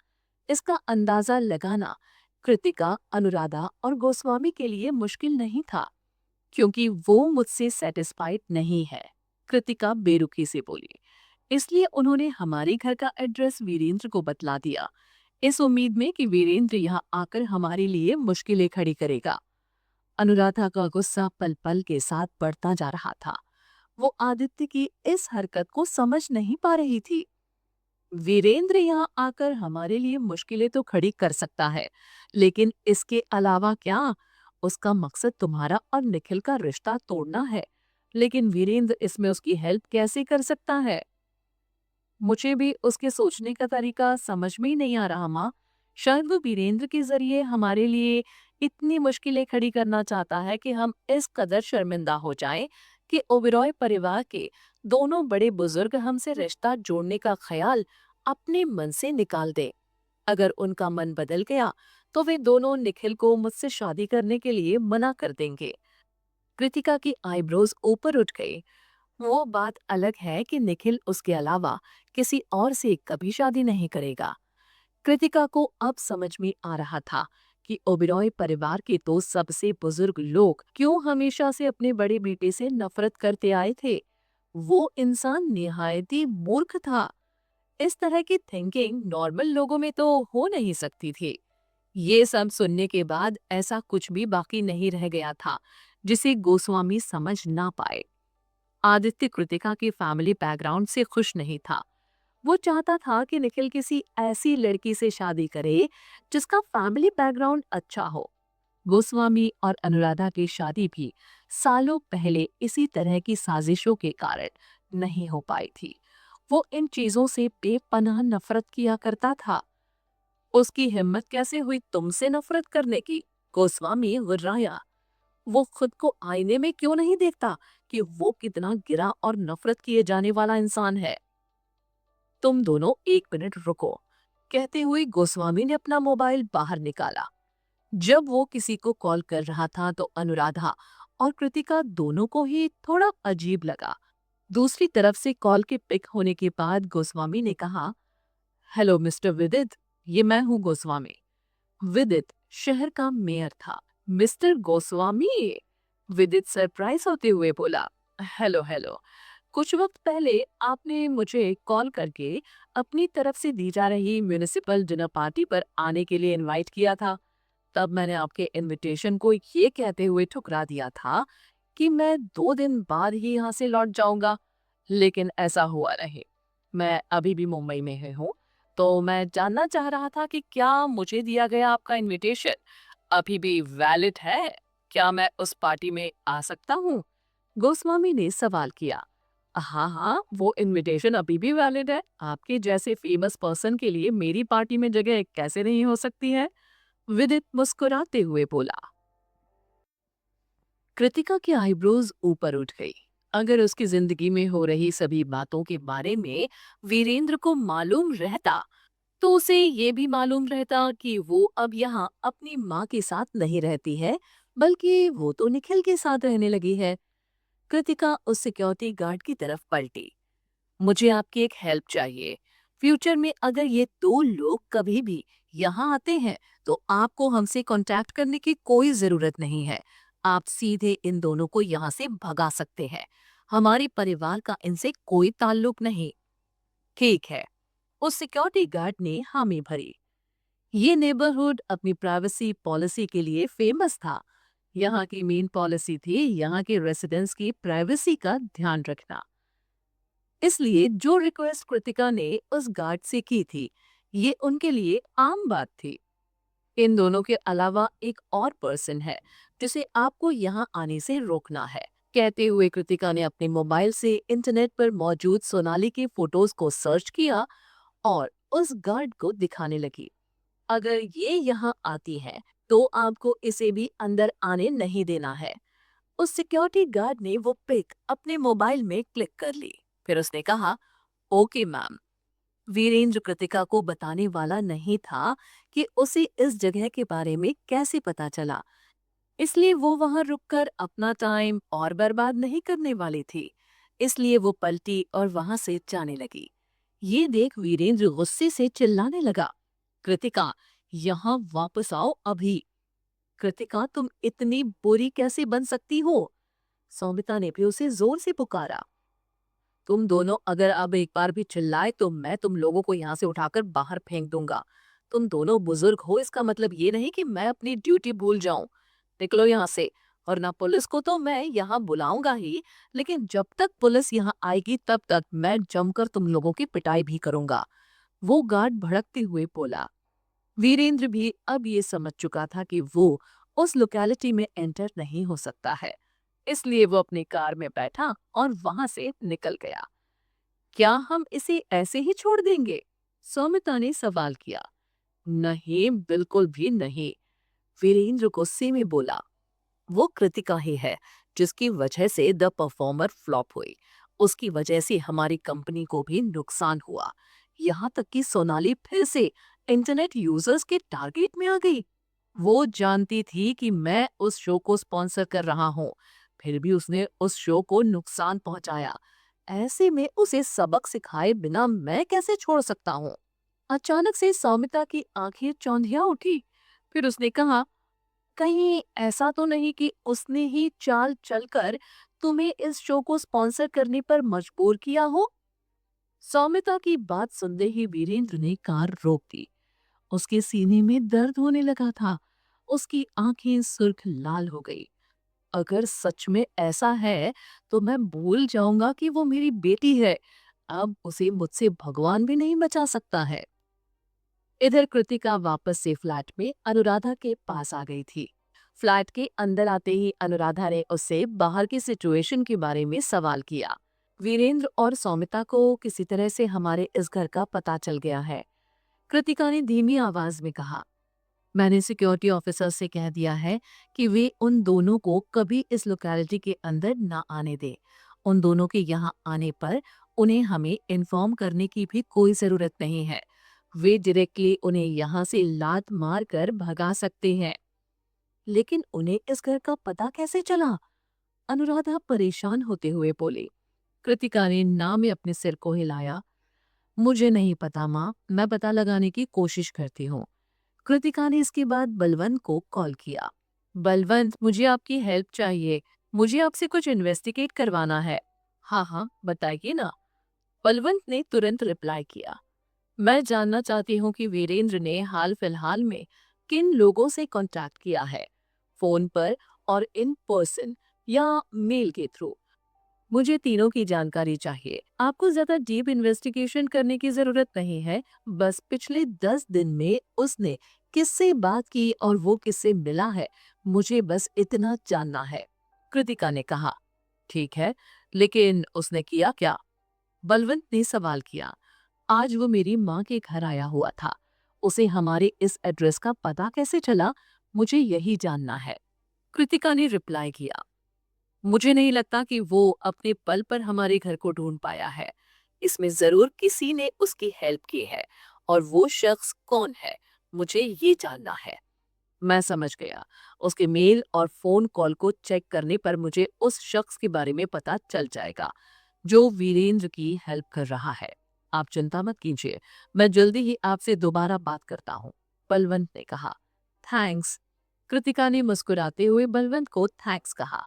इसका अंदाजा लगाना कृतिका, अनुराधा और गोस्वामी के लिए मुश्किल नहीं था, क्योंकि वो मुझसे सेटिस्फाइड नहीं है, कृतिका बेरुखी से बोली। इसलिए उन्होंने हमारे घर का एड्रेस वीरेंद्र को बतला दिया, इस उम्मीद में कि वीरेंद्र यहाँ आकर हमारे लिए मुश्किलें खड़ी करेगा। अनुराधा का गुस्सा पल पल के साथ बढ़ता जा रहा था। वो आदित्य की इस हरकत को समझ नहीं पा रही थी। वीरेंद्र यहाँ आकर हमारे लिए मुश्किलें तो खड़ी कर सकता है, लेकिन इसके अलावा क्या? उसका मकसद तुम्हारा और निखिल का रिश्ता तोड़ना है, लेकिन वीरेंद्र इसमें उसकी हेल्प कैसे कर सकता है? मुझे भी उसके सोचने का तरीका समझ में ही नहीं आ रहा माँ। शायद वो वीरेंद्र के जरिए हमारे लिए इतनी मुश्किलें खड़ी करना चाहता है कि हम इस कदर शर्मिंदा हो जाएं कि ओबेरॉय परिवार के दोनों बड़े बुजुर्ग हमसे रिश्ता जोड़ने का ख्याल अपने मन से निकाल दें। अगर उनका मन बदल गया तो वे दोनों निखिल को मुझसे शादी करने के लिए मना कर देंगे। कृतिका की आईब्रोज ऊपर उठ गई। वो बात अलग है कि निखिल उसके अलावा किसी और से कभी शादी नहीं करेगा। कृतिका को अब समझ में आ रहा था कि ओबेरॉय परिवार के तो सबसे बुजुर्ग लोग क्यों हमेशा से अपने बड़े बेटे से नफरत करते आए थे। वो इंसान निहायत ही मूर्ख था। इस तरह की थिंकिंग नॉर्मल लोगों में तो हो नहीं सकती थी। ये सब सुनने के बाद ऐसा कुछ भी बाकी नहीं रह गया था जिसे गोस्वामी समझ ना पाए। आदित्य कृतिका के फैमिली बैकग्राउंड से खुश नहीं था। वो चाहता था कि निखिल किसी ऐसी लड़की से शादी करे जिसका फैमिली बैकग्राउंड अच्छा हो। गोस्वामी और अनुराधा की शादी भी सालों पहले इसी तरह की साजिशों के कारण नहीं हो पाई थी। वो इन चीजों से बेपनाह नफरत किया करता था। उसकी हिम्मत कैसे हुई तुमसे नफरत करने की? गोस्वामी गुर्राया। वो खुद को आईने में क्यों नहीं देखता कि वो कितना गिरा और नफरत किए जाने वाला इंसान है? तुम दोनों 1 मिनट रुको, कहते हुए गोस्वामी ने अपना मोबाइल बाहर निकाला। जब वो किसी को कॉल कर रहा था तो अनुराधा और कृतिका दोनों को ही थोड़ा अजीब लगा। दूसरी तरफ से कॉल के पिक होने के बाद गोस्वामी ने कहा, हेलो मिस्टर विदित, ये मैं हूँ गोस्वामी। विदित शहर का मेयर था। मिस्टर गोस्वामी, विदित सरप्राइज होते हुए बोला। हेलो हेलो, कुछ वक्त पहले आपने मुझे कॉल करके अपनी तरफ से दी जा रही म्युनिसिपल डिनर पार्टी पर आने के लिए इनवाइट किया था। तब मैंने आपके इनविटेशन को ये कहते हुए ठुकरा दिया था कि मैं 2 दिन बाद ही यहाँ से लौट जाऊंगा, लेकिन ऐसा हुआ नहीं। मैं अभी भी मुंबई में ही हूँ, तो मैं जानना चाह रहा था कि क्या मुझे दिया गया आपका इनविटेशन अभी भी वैलिड है? क्या मैं उस पार्टी में आ सकता हूँ? गोस्वामी ने सवाल किया। हाँ हाँ, वो इनविटेशन अभी भी वैलिड है। आपके जैसे फेमस पर्सन के लिए मेरी पार्टी में जगह कैसे नहीं हो सकती है? विदित मुस्कुराते हुए बोला। कृतिका की आईब्रोज ऊपर उठ गई। अगर उसकी जिंदगी में हो रही सभी बातों के बारे में वीरेंद्र को मालूम रहता, तो उसे ये भी मालूम रहता कि वो अब यहाँ अपनी माँ के साथ नहीं रहती है, बल्कि वो तो निखिल के साथ रहने लगी है। कृतिका उस सिक्योरिटी गार्ड की तरफ पलटी। मुझे आपकी एक हेल्प चाहिए। फ्यूचर में अगर ये 2 लोग कभी भी यहाँ आते हैं, तो आपको हमसे कांटेक्ट करने की कोई जरूरत नहीं है। आप सीधे इन दोनों को यहाँ से भगा सकते हैं। हमारे परिवार का इनसे कोई ताल्लुक नहीं। ठीक है। उस सिक्योरिटी गार्ड ने हामी भरी। ये नेबरहुड अपनी प्राइवेसी पॉलिसी के लिए फेमस था। यहाँ की मेन पॉलिसी थी यहाँ के रेसिडेंट्स की प्राइवेसी का ध्यान रखना। इसलिए जो रिक्वेस्ट कृतिका ने उस गार्ड से की थी, ये उनके लिए आम बात थी। इन दोनों के अलावा एक और पर्सन है जिसे आपको यहाँ आने से रोकना है। कहते हुए कृतिका ने अपने मोबाइल से इंटरनेट पर मौजूद सोनाली के फोटोज को सर्च किया और उस गार्ड को दिखाने लगी। अगर ये यहाँ आती है, तो आपको इसे भी अंदर आने नहीं देना है। उस सिक्योरिटी गार्ड ने वो पिक अपने मोबाइल में क्लिक कर ली। फिर उसने कहा, ओके मैम। वीरेंद्र कृतिका को बताने वाला नहीं था कि उसे इस जगह के बारे में कैसे पता चला, इसलिए वो वहां रुककर अपना टाइम और बर्बाद नहीं करने वाली थी। इसलिए वो पलटी और वहां से जाने लगी। ये देख वीरेंद्र गुस्से से चिल्लाने लगा, कृतिका, यहाँ वापस आओ अभी। कृतिका, तुम इतनी बुरी कैसे बन सकती हो? सौमिता ने भी उसे जोर से पुकारा। तुम दोनों अगर अब एक बार भी चिल्लाए तो मैं तुम लोगों को यहाँ से उठाकर बाहर फेंक दूंगा। तुम दोनों बुजुर्ग हो, इसका मतलब ये नहीं कि मैं अपनी ड्यूटी भूल जाऊं। निकलो यहाँ से। और ना, पुलिस को तो मैं यहाँ बुलाऊंगा ही, लेकिन जब तक पुलिस यहाँ आएगी तब तक मैं जमकर तुम लोगों की पिटाई भी करूंगा। वो गार्ड भड़कते हुए बोला। वीरेंद्र भी अब ये समझ चुका था कि वो उस लोकेलिटी में एंटर नहीं हो सकता है, इसलिए वो अपनी कार में बैठा और वहां से निकल गया। क्या हम इसे ऐसे ही छोड़ देंगे? सौमिता ने सवाल किया। नहीं, बिल्कुल भी नहीं, वीरेंद्र गुस्से में बोला। वो कृतिका ही है जिसकी वजह से द परफॉर्मर फ्लॉप हुई। उसकी वजह से हमारी कंपनी को भी नुकसान हुआ। यहाँ तक कि सोनाली फिर से इंटरनेट यूजर्स के टारगेट में आ गई। वो जानती थी कि मैं उस शो को स्पॉन्सर कर रहा हूँ, फिर भी उसने उस शो को नुकसान पहुंचाया। ऐसे में उसे सबक सिखाए बिना मैं कैसे छोड़ सकता हूँ? अचानक से सौमिता की आंखें चौंधिया उठी। फिर उसने कहा, कहीं ऐसा तो नहीं कि उसने ही चाल चलकर तुम्हें इस शो को स्पॉन्सर करने पर मजबूर किया हो? सौमिता की बात सुनते ही वीरेंद्र ने कार रोक दी। उसके सीने में दर्द होने लगा था। उसकी आंखें सुर्ख लाल हो गई। अगर सच में ऐसा है, तो मैं भूल जाऊंगा कि वो मेरी बेटी है। अब उसे मुझसे भगवान भी नहीं बचा सकता है। इधर कृतिका वापस से फ्लैट में अनुराधा के पास आ गई थी। फ्लैट के अंदर आते ही अनुराधा ने उससे बाहर की सिचुएशन के बारे में सवाल किया। वीरेंद्र और सौमिता को किसी तरह से हमारे इस घर का पता चल गया है, कृतिका ने धीमी आवाज में कहा। मैंने सिक्योरिटी ऑफिसर से कह दिया है कि वे उन दोनों को कभी इस लोकेलिटी के अंदर ना आने दें। उन दोनों के यहाँ आने पर उन्हें हमें इन्फॉर्म करने की भी कोई जरूरत नहीं है। वे डायरेक्टली उन्हें यहाँ से लात मार कर भगा सकते हैं। लेकिन उन्हें इस घर का पता कैसे चला? अनुराधा परेशान होते हुए बोली। कृतिका ने ना में अपने सिर को हिलाया। मुझे नहीं पता माँ, मैं पता लगाने की कोशिश करती हूँ। कृतिका ने इसके बाद बलवंत को कॉल किया। बलवंत, मुझे आपकी हेल्प चाहिए। मुझे आपसे कुछ इन्वेस्टिगेट करवाना है। हाँ हाँ, बताइए ना। बलवंत ने तुरंत रिप्लाई किया। मैं जानना चाहती हूँ कि वीरेंद्र ने हाल फिलहाल में किन लोगों से कांटेक्ट किया है, फोन पर और इन पर्सन या मेल के थ्रू। मुझे तीनों की जानकारी चाहिए। आपको ज्यादा डीप इन्वेस्टिगेशन करने की जरूरत नहीं है। बस पिछले 10 दिन में उसने किससे बात की और वो किससे मिला है, मुझे बस इतना जानना है। कृतिका ने कहा। ठीक है, लेकिन उसने किया क्या? बलवंत ने सवाल किया। आज वो मेरी माँ के घर आया हुआ था। उसे हमारे इस एड्रेस का पता कैसे चला, मुझे यही जानना है। कृतिका ने रिप्लाई किया। मुझे नहीं लगता कि वो अपने पल पर हमारे घर को ढूंढ पाया है। इसमें जरूर किसी ने उसकी हेल्प की है, और वो शख्स कौन है, मुझे ये जानना है। मैं समझ गया। उसके मेल और फोन कॉल को चेक करने पर मुझे उस शख्स के बारे में पता चल जाएगा जो वीरेंद्र की हेल्प कर रहा है। आप चिंता मत कीजिए, मैं जल्दी ही आपसे दोबारा बात करता हूँ, बलवंत ने कहा। थैंक्स। कृतिका ने मुस्कुराते हुए बलवंत को थैंक्स कहा।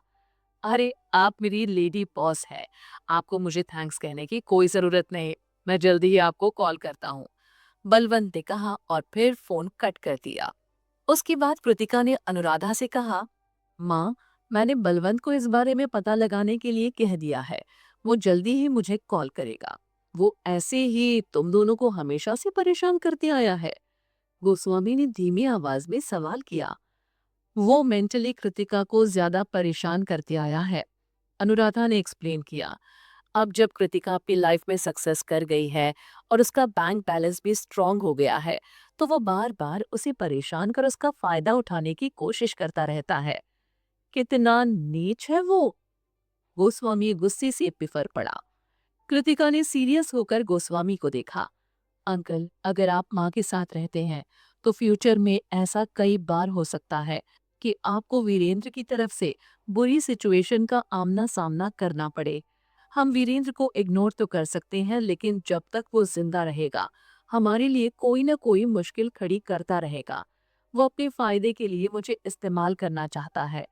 अरे, आप मेरी लेडी बॉस है, आपको मुझे थैंक्स कहने की कोई जरूरत नहीं। मैं जल्दी ही आपको कॉल करता हूँ, बलवंत ने कहा और फिर फोन कट कर दिया। उसके बाद कृतिका ने अनुराधा से कहा, माँ, मैंने बलवंत को इस बारे में पता लगाने के लिए कह दिया है। वो जल्दी ही मुझे कॉल करेगा। वो ऐसे ही तुम दोनों को हमेशा से परेशान करते आया है? गोस्वामी ने धीमी आवाज में सवाल किया। वो मेंटली कृतिका को ज्यादा परेशान करते आया है, अनुराधा ने एक्सप्लेन किया। अब जब कृतिका अपनी लाइफ में सक्सेस कर गई है और उसका बैंक बैलेंस भी स्ट्रांग हो गया है, तो वो बार बार उसे परेशान कर उसका फायदा उठाने की कोशिश करता रहता है। कितना नीच है वो! गोस्वामी गुस्से से बिफर पड़ा। कृतिका ने सीरियस होकर गोस्वामी को देखा। अंकल, अगर आप माँ के साथ रहते हैं तो फ्यूचर में ऐसा कई बार हो सकता है कि आपको वीरेंद्र की तरफ से बुरी सिचुएशन का आमना सामना करना पड़े। हम वीरेंद्र को इग्नोर तो कर सकते हैं, लेकिन जब तक वो जिंदा रहेगा हमारे लिए कोई ना कोई मुश्किल खड़ी करता रहेगा। वो अपने फायदे के लिए मुझे इस्तेमाल करना चाहता है,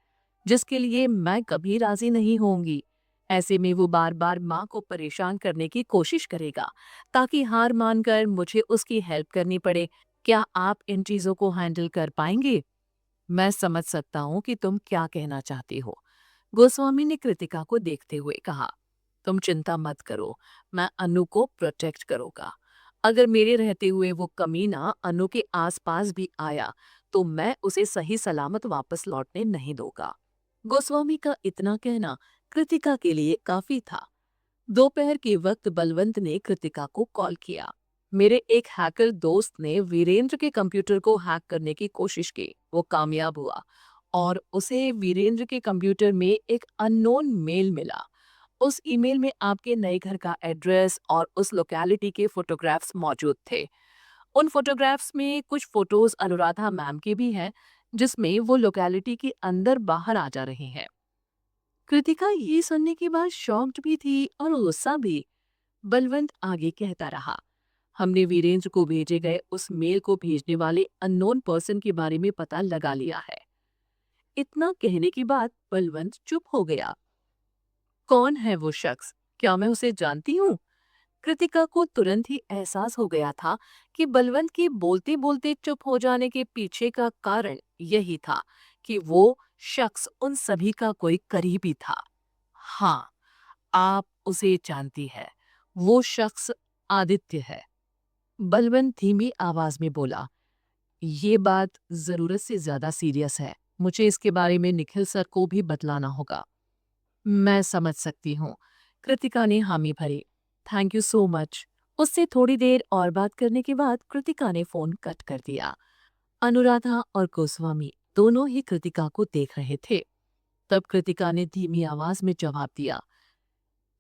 जिसके लिए मैं कभी राजी नहीं होंगी। ऐसे में वो बार बार माँ को परेशान करने की कोशिश करेगा, ताकि हार मानकर मुझे उसकी हेल्प करनी पड़े। क्या आप इन चीजों को हैंडल कर पाएंगे? मैं समझ सकता हूँ कि तुम क्या कहना चाहती हो, गोस्वामी ने कृतिका को देखते हुए कहा। तुम चिंता मत करो, मैं अनु को प्रोटेक्ट करूंगा। अगर मेरे रहते हुए वो कमीना अनु के आसपास भी आया तो मैं उसे सही सलामत वापस लौटने नहीं दूंगा। गोस्वामी का इतना कहना कृतिका के लिए काफी था। दोपहर के वक्त बलवंत ने कृतिका को कॉल किया। मेरे एक हैकर दोस्त ने वीरेंद्र के कंप्यूटर को हैक करने की कोशिश की। वो कामयाब हुआ और उसे वीरेंद्र के कंप्यूटर में एक अननोन मेल मिला। उस ईमेल में आपके नए घर का एड्रेस और उस लोकेलिटी के फोटोग्राफ्स मौजूद थे। उन फोटोग्राफ्स में कुछ फोटोज अनुराधा मैम की भी हैं, जिसमें वो लोकेलिटी के अंदर बाहर आ जा रही हैं। कृतिका ये सुनने के बाद शॉक्ड भी थी और गुस्सा भी। बलवंत आगे कहता रहा। हमने वीरेंद्र को भेजे गए उस मेल को भेजने वाले अननोन पर्सन के बारे में पता लगा लिया है। इतना कहने के बाद बलवंत चुप हो गया। कौन है वो शख्स? क्या मैं उसे जानती हूँ? कृतिका को तुरंत ही एहसास हो गया था कि बलवंत के बोलते बोलते चुप हो जाने के पीछे का कारण यही था कि वो शख्स उन सभी का कोई करीबी था। हाँ, आप उसे जानती है। वो शख्स आदित्य है, बलवंत धीमी आवाज में बोला। ये बात जरूरत से ज्यादा सीरियस है। मुझे इसके बारे में निखिल सर को भी बतलाना होगा। मैं समझ सकती हूँ, कृतिका ने हामी भरी। Thank you so much. उससे थोड़ी देर और बात करने के बाद कृतिका ने फोन कट कर दिया। अनुराधा और गोस्वामी दोनों ही कृतिका को देख रहे थे। तब कृतिका ने धीमी आवाज में जवाब दिया।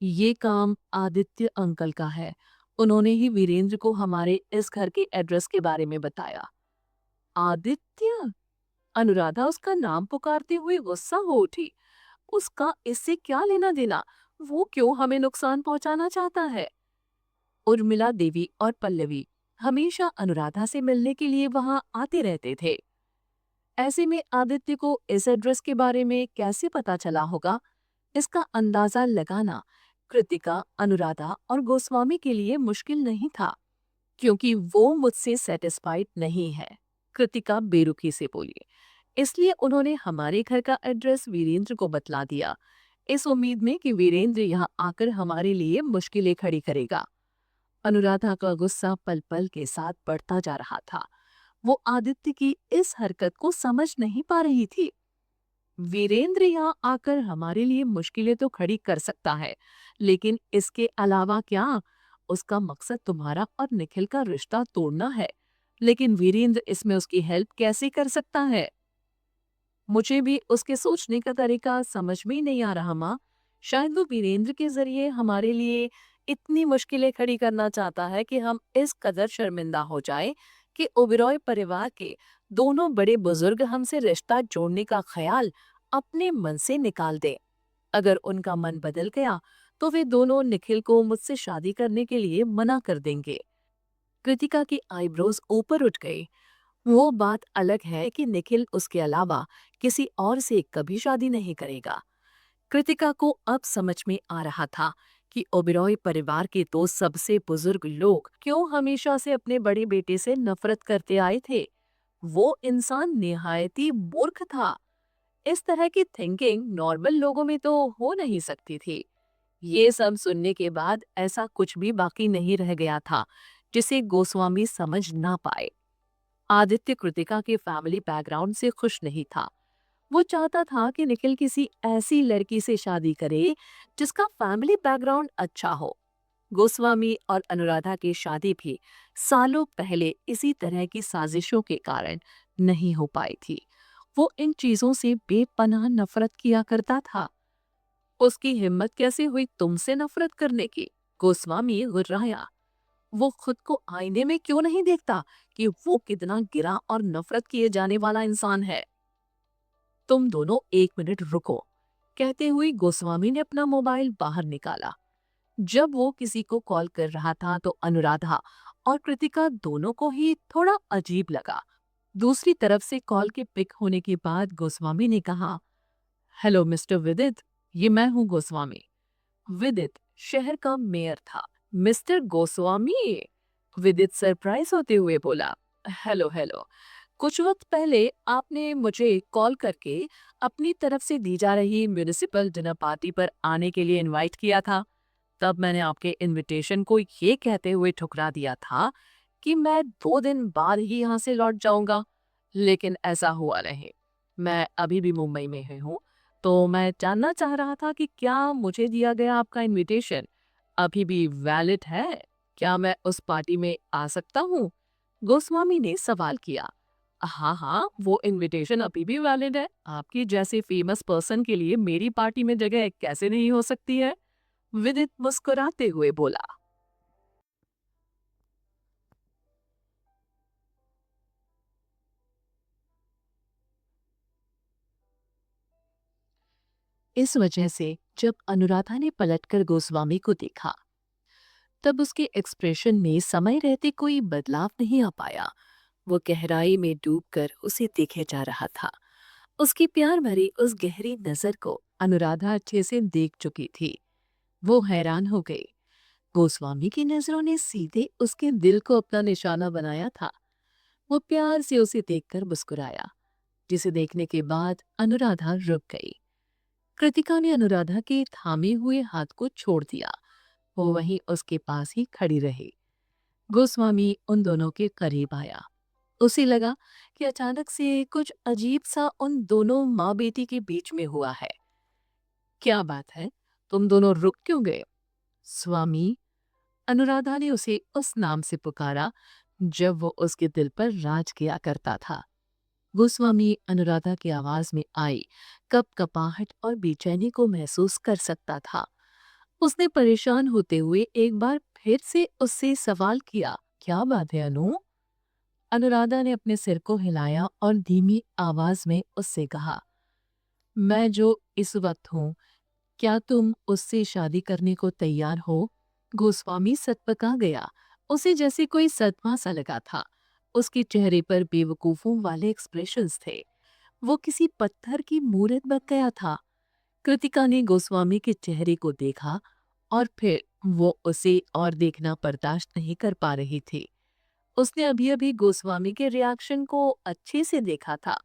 ये काम आदित्य अंकल का है। उन्होंने ही वीरेंद्र को हमारे इस घर के एड्रेस के बारे में बताया। आदित्य? अनुराधा उसका नाम पुकारते हुए गुस्सा हो उठी। उसका इससे क्या लेना देना? वो क्यों हमें नुकसान पहुंचाना चाहता है? उर्मिला देवी और पल्लवी हमेशा अनुराधा से मिलने के लिए वहां आते रहते थे। ऐसे में आदित्य को इस एड्रेस के बारे में कैसे पता चला होगा, इसका अंदाजा लगाना कृतिका, अनुराधा और गोस्वामी के लिए मुश्किल नहीं था, क्योंकि वो मुझसे सेटिस्फाइड नहीं है, कृतिका बेरुखी से बोली। इसलिए उन्होंने हमारे घर का एड्रेस वीरेंद्र को बतला दिया, इस उम्मीद में कि वीरेंद्र यहाँ आकर हमारे लिए मुश्किलें खड़ी करेगा। अनुराधा का गुस्सा पल पल के साथ बढ़ता जा रहा था। वो आदित्य की इस हरकत को समझ नहीं पा रही थी। वीरेंद्र यहाँ आकर हमारे लिए मुश्किलें तो खड़ी कर सकता है, लेकिन इसके अलावा क्या? उसका मकसद तुम्हारा और निखिल का रिश्ता तोड़ना है, लेकिन वीरेंद्र इसमें उसकी हेल्प कैसे कर सकता है? मुझे भी उसके सोचने का तरीका समझ में ही नहीं आ रहा माँ। शायद वो वीरेंद्र के जरिए हमारे लिए इतनी मुश्किलें खड़ी करना चाहता है कि हम इस कदर शर्मिंदा हो जाए कि ओबेरॉय परिवार के दोनों बड़े बुजुर्ग हमसे रिश्ता जोड़ने का ख्याल अपने मन से निकाल दें। अगर उनका मन बदल गया तो वे दोनों निखिल को मुझसे शादी करने के लिए मना कर देंगे। कृतिका की आईब्रोज ऊपर उठ गई। वो बात अलग है कि निखिल उसके अलावा किसी और से कभी शादी नहीं करेगा। कृतिका को अब समझ में आ रहा था कि ओबेरॉय परिवार के दो सबसे बुजुर्ग लोग क्यों हमेशा से अपने बड़े बेटे से नफरत करते आए थे। वो इंसान निहायती मूर्ख था। इस तरह की थिंकिंग नॉर्मल लोगों में तो हो नहीं सकती थी। ये सब सुनने के बाद ऐसा कुछ भी बाकी नहीं रह गया था जिसे गोस्वामी समझ ना पाए। आदित्य कृतिका के फैमिली बैकग्राउंड से खुश नहीं था। वो चाहता था कि निखिल किसी ऐसी लड़की से शादी करे जिसका फैमिली बैकग्राउंड अच्छा हो। गोस्वामी और अनुराधा की शादी भी सालों पहले इसी तरह की साजिशों के कारण नहीं हो पाई थी। वो इन चीजों से बेपनाह नफरत किया करता था। उसकी हिम्मत कैसे हुई तुमसे नफरत करने की? गोस्वामी गुर्राया। वो खुद को आईने में क्यों नहीं देखता कि वो कितना गिरा और नफरत किए जाने वाला इंसान है? तुम दोनों एक मिनट रुको, कहते हुए गोस्वामी ने अपना मोबाइल बाहर निकाला। जब वो किसी को कॉल कर रहा था तो अनुराधा और कृतिका दोनों को ही थोड़ा अजीब लगा। दूसरी तरफ से कॉल के पिक होने के बाद गोस्वामी ने कहा, हेलो मिस्टर विदित, ये मैं हूँ गोस्वामी। विदित शहर का मेयर था। मिस्टर गोस्वामी? विदित सरप्राइज होते हुए बोला। हेलो हेलो, कुछ वक्त पहले आपने मुझे कॉल करके अपनी तरफ से दी जा रही म्युनिसिपल डिनर पार्टी पर आने के लिए इनवाइट किया था। तब मैंने आपके इनविटेशन को ये कहते हुए ठुकरा दिया था कि मैं 2 दिन बाद ही यहाँ से लौट जाऊंगा, लेकिन ऐसा हुआ नहीं। मैं अभी भी मुंबई में ही हूँ, तो मैं जानना चाह रहा था कि क्या मुझे दिया गया आपका इनविटेशन अभी भी वैलिड है? क्या मैं उस पार्टी में आ सकता हूँ? गोस्वामी ने सवाल किया। हाँ हाँ, वो इनविटेशन अभी भी वैलिड है। आपकी जैसे फेमस पर्सन के लिए मेरी पार्टी में जगह कैसे नहीं हो सकती है? विदित मुस्कुराते हुए बोला। इस वजह से जब अनुराधा ने पलटकर गोस्वामी को देखा, तब उसके एक्सप्रेशन में समय रहते कोई बदलाव नहीं आ पाया। वो गहराई में डूबकर उसे देखे जा रहा था। उसकी प्यार भरी उस गहरी नजर को अनुराधा अच्छे से देख चुकी थी। वो हैरान हो गई। गोस्वामी की नजरों ने सीधे उसके दिल को अपना निशाना बनाया था। वो प्यार से उसे देखकर मुस्कुराया, जिसे देखने के बाद अनुराधा रुक गई। कृतिका ने अनुराधा के थामे हुए हाथ को छोड़ दिया। वो वहीं उसके पास ही खड़ी रही। गोस्वामी उन दोनों के करीब आया। उसे लगा कि अचानक से कुछ अजीब सा उन दोनों माँ बेटी के बीच में हुआ है। क्या बात है, तुम दोनों रुक क्यों गए? स्वामी, अनुराधा ने उसे उस नाम से पुकारा जब वो उसके दिल पर राज किया करता था। गोस्वामी अनुराधा की आवाज में आई कपकपाहट और बेचैनी को महसूस कर सकता था। उसने परेशान होते हुए एक बार फिर से उससे सवाल किया, क्या बात है अनु? अनुराधा ने अपने सिर को हिलाया और धीमी आवाज में उससे कहा, मैं जो इस वक्त हूँ, क्या तुम उससे शादी करने को तैयार हो? गोस्वामी सतपका गया। उसे जैसे कोई सदमा सा लगा था। उसके चेहरे पर बेवकूफों वाले एक्सप्रेशंस थे। वो किसी पत्थर की मूरत बन गया था। कृतिका ने गोस्वामी के चेहरे को देखा और फिर वो उसे और देखना बर्दाश्त नहीं कर पा रही थी। उसने अभी अभी गोस्वामी के रिएक्शन को अच्छे से देखा था।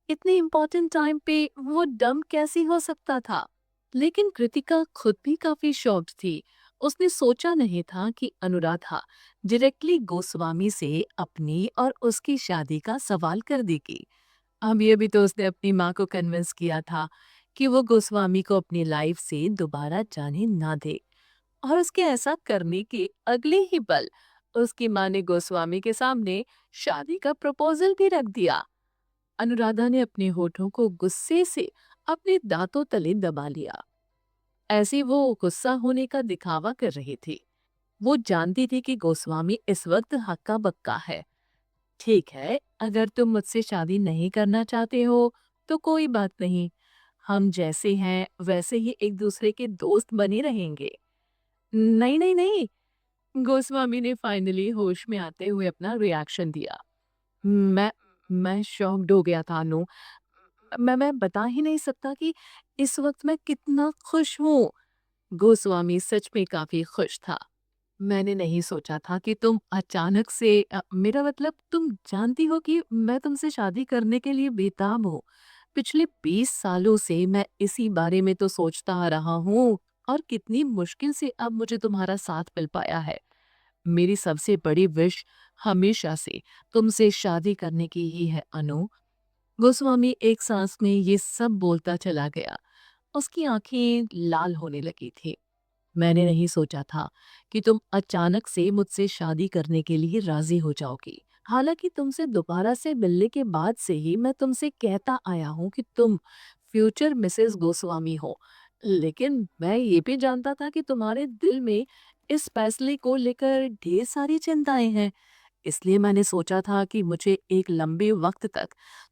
इतने इम्पोर्टेंट टाइम पे वो डम कैसी हो सकता था। लेकिन कृतिका खुद भी काफी शॉक्ड थी। उसने सोचा नहीं था कि अनुराधा डायरेक्टली गोस्वामी से अपनी और उसकी शादी का सवाल कर देगी। अभी-अभी तो उसने अपनी माँ को कन्विंस किया था कि वो गोस्वामी को अपनी लाइफ से दोबारा जाने ना दे, और उसके ऐसा करने के अगले ही पल उसकी माँ ने गोस्वामी के सामने शादी का प्रपोजल भी रख दिया। अनुराधा ने अपने होठों को गुस्से से अपने दांतों तले दबा लिया। ऐसे वो गुस्सा होने का दिखावा कर रही थी। वो जानती थी कि गोस्वामी इस वक्त हक्का बक्का है। ठीक है, अगर तुम मुझसे शादी नहीं करना चाहते हो तो कोई बात नहीं। हम जैसे हैं वैसे ही एक दूसरे के दोस्त बने रहेंगे। नहीं नहीं नहीं, गोस्वामी ने फाइनली होश में आते हुए अपना रिएक्शन दिया। मैं मैं शॉक्ड हो गया था अनु। मैं बता ही नहीं सकता कि इस वक्त मैं कितना खुश हूँ। गोस्वामी सच में काफी खुश था। मैंने नहीं सोचा था कि तुम अचानक से मेरा मतलब तुम जानती हो कि मैं तुमसे शादी करने के लिए बेताब हूँ। पिछले 20 सालों से मैं इसी बारे में तो सोचता आ रहा हूँ, और कितनी मुश्किल से अब मुझे तुम्हारा साथ मिल पाया है। मेरी सबसे बड़ी विश हमेशा से तुमसे शादी करने की ही है अनु। गोस्वामी एक सांस में ये सब बोलता चला गया। उसकी आंखें लाल होने लगी थी। मैंने नहीं सोचा था कि तुम अचानक से मुझसे शादी करने के लिए राजी हो जाओगी। हालांकि तुमसे दोबारा से मिलने के बाद से ही मैं तुमसे कहता आया हूँ कि तुम फ्यूचर मिसेस गोस्वामी हो। लेकिन मैं ये भी जानता था कि तुम्हारे दिल में इस फैसले को लेकर ढेर सारी चिंताएं हैं। इसलिए मैंने सोचा था कि मुझे एक लंबे वक्त तक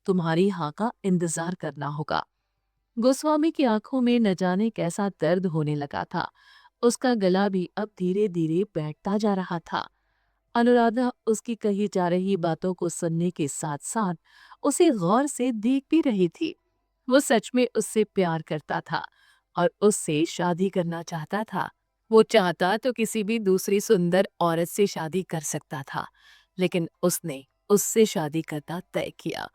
तुम्हारी हाँ का इंतजार करना होगा। गोस्वामी की आंखों में न जाने कैसा दर्द होने लगा था। उसका गला भी अब धीरे धीरे बैठता जा रहा था। अनुराधा उसकी कही जा रही बातों को सुनने के साथ साथ उसे गौर से देख भी रही थी। वो सच में उससे प्यार करता था और उससे शादी करना चाहता था। वो चाहता तो किसी भी दूसरी सुंदर औरत से शादी कर सकता था, लेकिन उसने उससे शादी करना तय किया।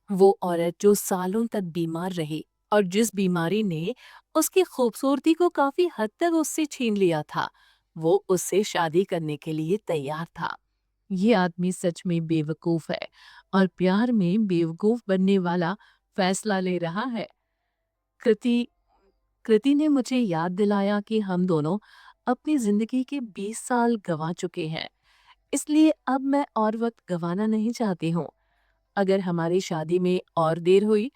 वो औरत जो सालों तक बीमार रही और जिस बीमारी ने उसकी खूबसूरती को काफी हद तक उससे छीन लिया था, वो उससे शादी करने के लिए तैयार था। ये आदमी सच में बेवकूफ है और प्यार में बेवकूफ बनने वाला फैसला ले रहा है। कृति कृति ने मुझे याद दिलाया कि हम दोनों अपनी जिंदगी के 20 साल गंवा चुके हैं। इसलिए अब मैं और वक्त गंवाना नहीं चाहती हूँ। अगर हमारी शादी में और देर हुई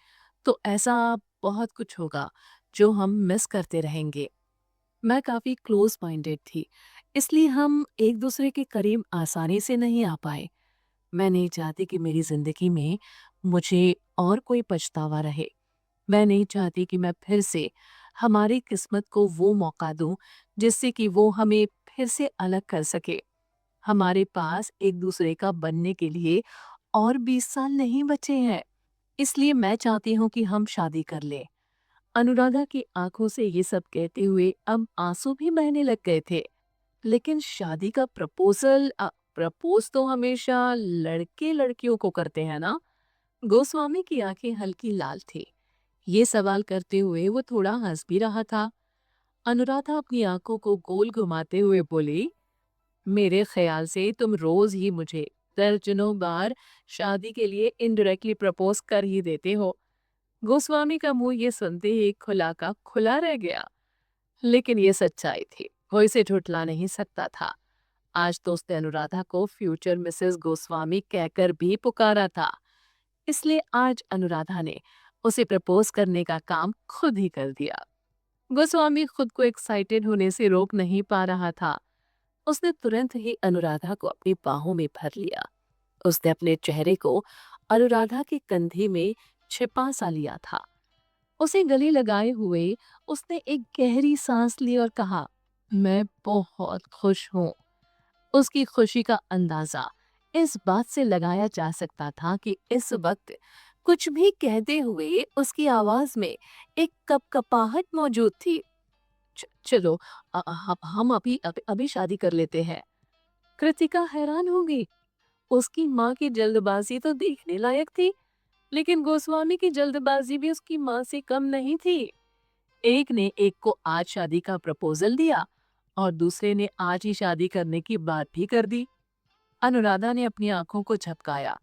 तो ऐसा बहुत कुछ होगा जो हम मिस करते रहेंगे। मैं काफी क्लोज माइंडेड थी, इसलिए हम एक दूसरे के करीब आसानी से नहीं आ पाए। मैं नहीं चाहती कि मेरी जिंदगी में मुझे और कोई पछतावा रहे। मैं नहीं चाहती कि मैं फिर से हमारी किस्मत को वो मौका दूं जिससे कि वो हमें फिर से अलग कर सके। हमारे पास एक दूसरे का बनने के लिए और 20 साल नहीं बचे हैं। इसलिए मैं चाहती हूँ कि हम शादी कर लें। अनुराधा की आंखों से ये सब कहते हुए अब आंसू भी बहने लग गए थे। लेकिन शादी का प्रपोज तो हमेशा लड़के लड़कियों को करते हैं ना। गोस्वामी की आंखें हल्की लाल थी। ये सवाल करते हुए वो थोड़ा हंस भी रहा था। अनुराधा अपनी आंखों को गोल घुमाते हुए बोली, मेरे ख्याल से तुम रोज ही मुझे दर्जनों बार शादी के लिए इनडायरेक्टली प्रपोज कर ही देते हो। गोस्वामी का मुंह ये सुनते ही खुला का खुला रह गया। लेकिन ये सच्चाई थी, वो इसे झुठला नहीं सकता था। आज तो उसने अनुराधा को फ्यूचर मिसेस गोस्वामी कहकर भी पुकारा था। इसलिए आज अनुराधा ने उसे प्रपोज करने का काम खुद ही कर दिया। गोस्वामी खुद को एक्साइटेड होने से रोक नहीं पा रहा था। उसने तुरंत ही अनुराधा को अपनी बाहों में भर लिया। उसने अपने चेहरे को अनुराधा के कंधे में छिपा सा लिया था। उसे गले लगाए हुए उसने एक गहरी सांस ली और कहा, मैं बहुत खुश हूँ। उसकी खुशी का अंदाजा इस बात से लगाया जा सकता था कि इस वक्त कुछ भी कहते हुए उसकी आवाज में एक कपकपाहट मौजूद थी। चलो, हम अभी शादी कर लेते हैं। कृतिका हैरान हो गई। उसकी माँ की जल्दबाजी तो देखने लायक थी, लेकिन गोस्वामी की जल्दबाजी भी उसकी माँ से कम नहीं थी। एक ने एक को आज शादी का प्रपोजल दिया और दूसरे ने आज ही शादी करने की बात भी कर दी। अनुराधा ने अपनी आंखों को झपकाया।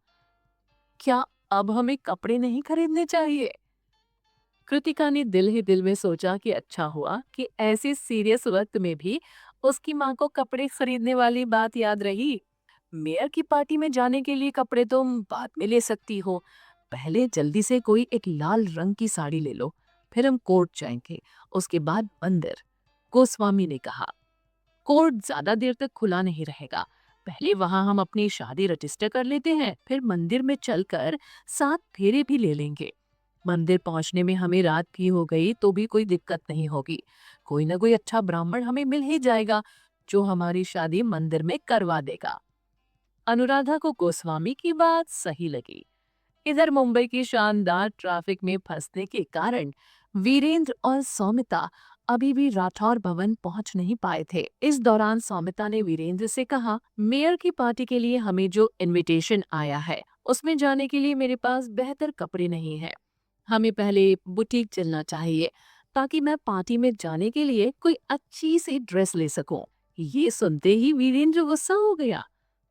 क्या अब हमें कपड़े नहीं खरीदने चाहिए? कृतिका ने दिल ही दिल में सोचा कि अच्छा हुआ कि ऐसे सीरियस वक्त में भी उसकी माँ को कपड़े खरीदने वाली बात याद रही। मेयर की पार्टी में जाने के लिए कपड़े तुम बाद में ले सकती हो। पहले जल्दी से कोई एक लाल रंग की साड़ी ले लो, फिर हम कोर्ट जाएंगे, उसके बाद मंदिर। गोस्वामी ने कहा, कोर्ट ज्यादा देर तक खुला नहीं रहेगा। पहले वहां हम अपनी शादी रजिस्टर कर लेते हैं, फिर मंदिर में चलकर 7 फेरे भी ले लेंगे। मंदिर पहुंचने में हमें रात भी हो गई तो भी कोई दिक्कत नहीं होगी। कोई ना कोई अच्छा ब्राह्मण हमें मिल ही जाएगा जो हमारी शादी मंदिर में करवा देगा। अनुराधा को गोस्वामी की बात सही लगी। इधर मुंबई की शानदार ट्रैफिक में फंसने के कारण वीरेंद्र और सौमिता अभी भी राठौर भवन पहुंच नहीं पाए थे। इस दौरान सौमिता ने वीरेंद्र से कहा, मेयर की पार्टी के लिए हमें जो इनविटेशन आया है उसमें जाने के लिए मेरे पास बेहतर कपड़े नहीं है। हमें पहले बुटीक चलना चाहिए ताकि मैं पार्टी में जाने के लिए कोई अच्छी सी ड्रेस ले सकूं। ये सुनते ही वीरेंद्र गुस्सा हो गया।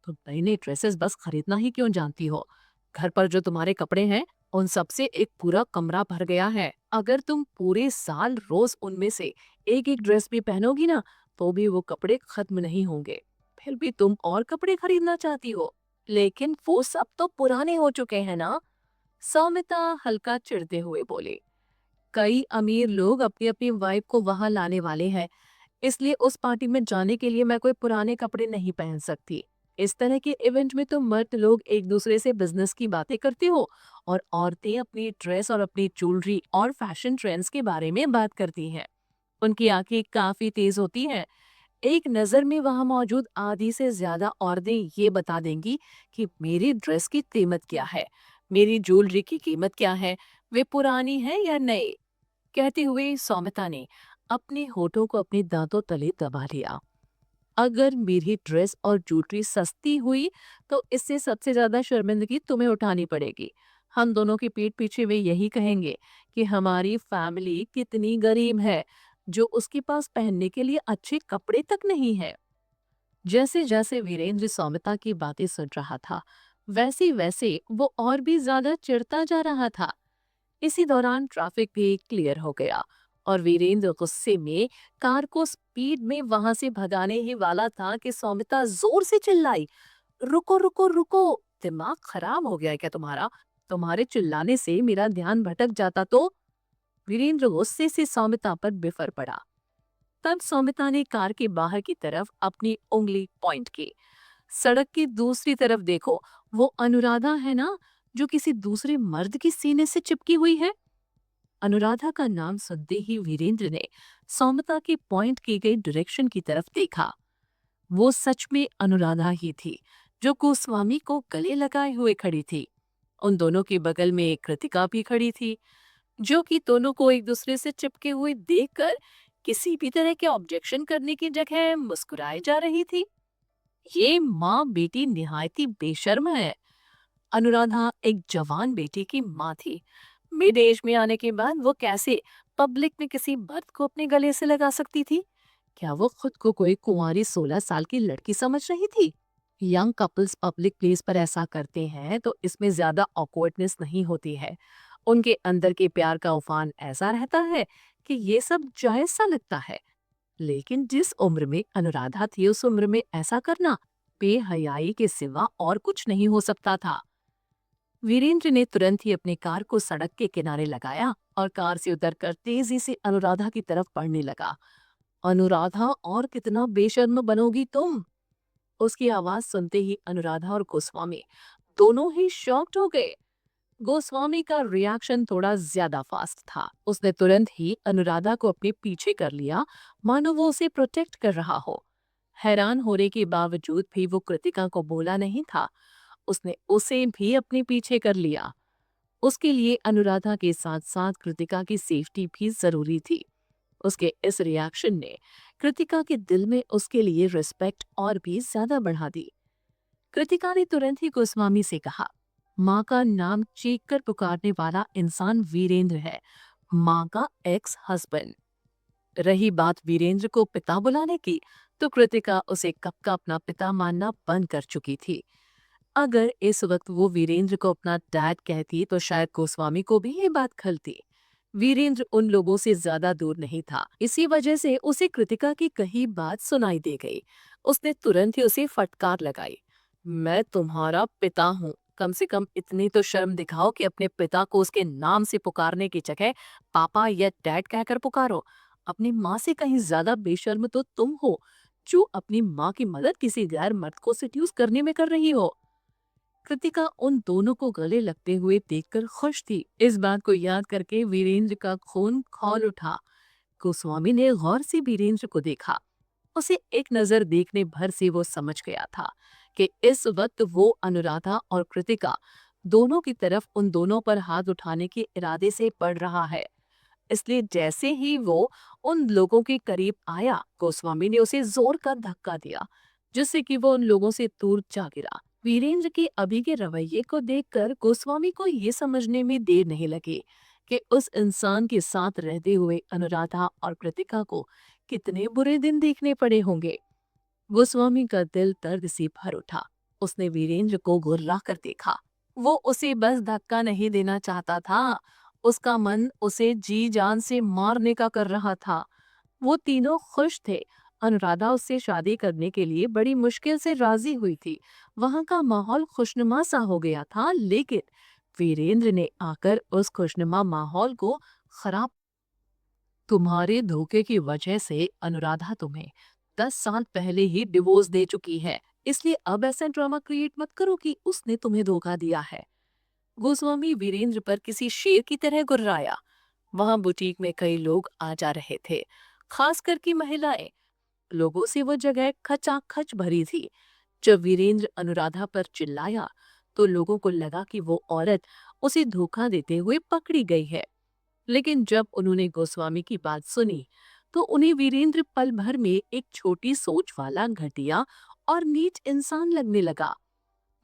तुम नई नई ड्रेसेस बस खरीदना ही क्यों जानती हो? घर पर जो तुम्हारे कपड़े हैं उन सब से एक पूरा कमरा भर गया है। अगर तुम पूरे साल रोज उनमें से एक एक ड्रेस भी पहनोगी ना तो भी वो कपड़े खत्म नहीं होंगे। फिर भी तुम और कपड़े खरीदना चाहती हो, लेकिन वो सब तो पुराने हो चुके हैं ना। सौमिता हल्का चिढ़ते हुए बोली, कई अमीर लोग अपनी अपनी वाइफ को वहां लाने वाले हैं, इसलिए उस पार्टी में जाने के लिए मैं कोई पुराने कपड़े नहीं पहन सकती। इस तरह के इवेंट में तो मर्द लोग एक दूसरे से बिजनेस की बातें करते हो और औरतें अपनी ड्रेस और अपनी ज्वेलरी और फैशन ट्रेंड्स के बारे में बात करती हैं। उनकी आंखें काफी तेज होती हैं। एक नजर में वहां मौजूद आधी से ज्यादा औरतें ये बता देंगी कि मेरी ड्रेस की कीमत क्या है, मेरी ज्वेलरी की कीमत क्या है, वे पुरानी है या नई। कहते हुए सौमिता ने अपने होठों को अपने दांतों तले दबा लिया। अगर मेरी ड्रेस और ज्वेलरी सस्ती हुई तो इससे सबसे ज्यादा शर्मिंदगी तुम्हें उठानी पड़ेगी। हम दोनों की पीठ पीछे वे यही कहेंगे कि हमारी फैमिली कितनी गरीब है, जो उसके पास पहनने के लिए अच्छे कपड़े तक नहीं है। जैसे जैसे वीरेंद्र सौमिता की बातें सुन रहा था, वैसे वैसे वो और भी ज्यादा चिढ़ता जा रहा था। इसी दौरान ट्रैफिक भी क्लियर हो गया और वीरेंद्र गुस्से में कार को स्पीड में वहां से भगाने ही वाला था कि सौमिता जोर से चिल्लाई, रुको रुको रुको, दिमाग खराब हो गया है क्या तुम्हारा? तुम्हारे चिल्लाने से मेरा ध्यान भटक जाता तो। वीरेंद्र गुस्से से सौमिता पर बिफर पड़ा। तब सौमिता ने कार के बाहर की तरफ अपनी उंगली पॉइंट की। सड़क की दूसरी तरफ देखो, वो अनुराधा है ना जो किसी दूसरे मर्द की सीने से चिपकी हुई है। अनुराधा का नाम सुनते ही वीरेंद्र ने सौमिता की पॉइंट की गई डायरेक्शन की तरफ देखा। वो सच में अनुराधा ही थी जो गोस्वामी को गले लगाए हुए खड़ी थी। उन दोनों के बगल में एक कृतिका भी खड़ी थी, जो कि दोनों को एक दूसरे से चिपके हुए देखकर किसी भी तरह के ऑब्जेक्शन करने की जगह मुस्कुराए जा रही थी। ये माँ बेटी निहायती बेशर्म है। अनुराधा एक जवान बेटी की माँ थी। मेरे एज में आने के बाद वो कैसे पब्लिक में किसी मर्द को अपने गले से लगा सकती थी? क्या वो खुद को कोई कुंवारी 16 साल की लड़की समझ रही थी? यंग कपल्स पब्लिक प्लेस पर ऐसा करते हैं तो इसमें ज्यादा ऑकवर्डनेस नहीं होती है। उनके अंदर के प्यार का उफान ऐसा रहता है कि ये सब जायज सा लगता है। लेकिन जिस उम्र में अनुराधा थी उस उम्र में ऐसा करना बेहयाई के सिवा और कुछ नहीं हो सकता था। वीरेंद्र ने तुरंत ही अपनी कार को सड़क के किनारे लगाया और कार से उतरकर तेजी से अनुराधा की तरफ बढ़ने लगा। अनुराधा, और कितना बेशर्म बनोगी तुम? उसकी आवाज सुनते ही अनुराधा और गोस्वामी दोनों ही शॉक्ड हो गए। गोस्वामी का रिएक्शन थोड़ा ज्यादा फास्ट था। उसने तुरंत ही अनुराधा को अपने पीछे कर लिया, मानो वो उसे प्रोटेक्ट कर रहा हो। हैरान होने के बावजूद भी वो कृतिका को बोला नहीं था। उसने उसे भी अपने पीछे कर लिया। उसके लिए अनुराधा के साथ साथ कृतिका की सेफ्टी भी जरूरी थी। उसके इस रिएक्शन ने कृतिका के दिल में उसके लिए रिस्पेक्ट और भी ज्यादा बढ़ा दी। कृतिका ने तुरंत ही गोस्वामी से कहा, माँ का नाम चीख कर पुकारने वाला इंसान वीरेंद्र है, माँ का एक्स हस्बैंड। रही बात वीरेंद्र को पिता बुलाने की, तो कृतिका उसे कब का अपना पिता मानना बंद कर चुकी थी। अगर इस वक्त वो वीरेंद्र को अपना डैड कहती तो शायद गोस्वामी को भी ये बात खलती। वीरेंद्र उन लोगों से ज्यादा दूर नहीं था, इसी वजह से उसे कृतिका की कही बात सुनाई दे गई। उसने तुरंत ही उसे फटकार लगाई, मैं तुम्हारा पिता हूँ, कम से कम इतनी तो शर्म दिखाओ कि अपने पिता को उसके नाम से पुकारने की जगह पापा या डैड कहकर पुकारो। अपनी माँ से कहीं ज्यादा बेशर्म तो तुम हो, जो अपनी माँ की मदद किसी गैर मर्द को सेड्यूस करने में कर रही हो। कृतिका उन दोनों को गले लगते हुए देखकर खुश थी। इस बात को याद करके वीरेंद्र का खून खौल उठा। गोस्वामी ने गौर से वीरेंद्र को देखा। उसे एक नजर देखने भर से वो समझ गया था कि इस वक्त वो अनुराधा और कृतिका दोनों की तरफ उन दोनों पर हाथ उठाने के इरादे से बढ़ रहा है। इसलिए जैसे ही वो उन लोगों के करीब आया, गोस्वामी ने उसे जोर का धक्का दिया, जिससे कि वो उन लोगों से दूर जा गिरा। वीरेंद्र के अभी के रवैये को देखकर गोस्वामी को ये समझने में देर नहीं लगी कि उस इंसान के साथ रहते हुए अनुराधा और कृतिका को कितने बुरे दिन देखने पड़े होंगे। गोस्वामी का दिल दर्द से भर उठा। उसने वीरेंद्र को गुर्रा कर देखा। वो उसे बस धक्का नहीं देना चाहता था, उसका मन उसे जी जान से मारने का कर रहा था। वो तीनों खुश थे। अनुराधा उससे शादी करने के लिए बड़ी मुश्किल से राजी हुई थी। वहां का माहौल खुशनुमा सा हो गया था, लेकिन वीरेंद्र ने आकर उस खुशनुमा माहौल को खराब। तुम्हारे धोखे की वजह से अनुराधा तुम्हें 10 साल पहले ही डिवोर्स दे चुकी है, इसलिए अब ऐसा ड्रामा क्रिएट मत करो कि उसने तुम्हें धोखा दिया है। गोस्वामी वीरेंद्र पर किसी शेर की तरह गुर्राया। वहां बुटीक में कई लोग आ जा रहे थे, खास करके महिलाएं। लोगों से वो जगह खचाखच भरी थी। जब वीरेंद्र अनुराधा पर चिल्लाया, तो लोगों को लगा कि वो औरत उसे धोखा देते हुए पकड़ी गई है। लेकिन जब उन्होंने गोस्वामी की बात सुनी, तो उन्हें वीरेंद्र पल भर में एक छोटी सोच वाला घटिया और नीच इंसान लगने लगा।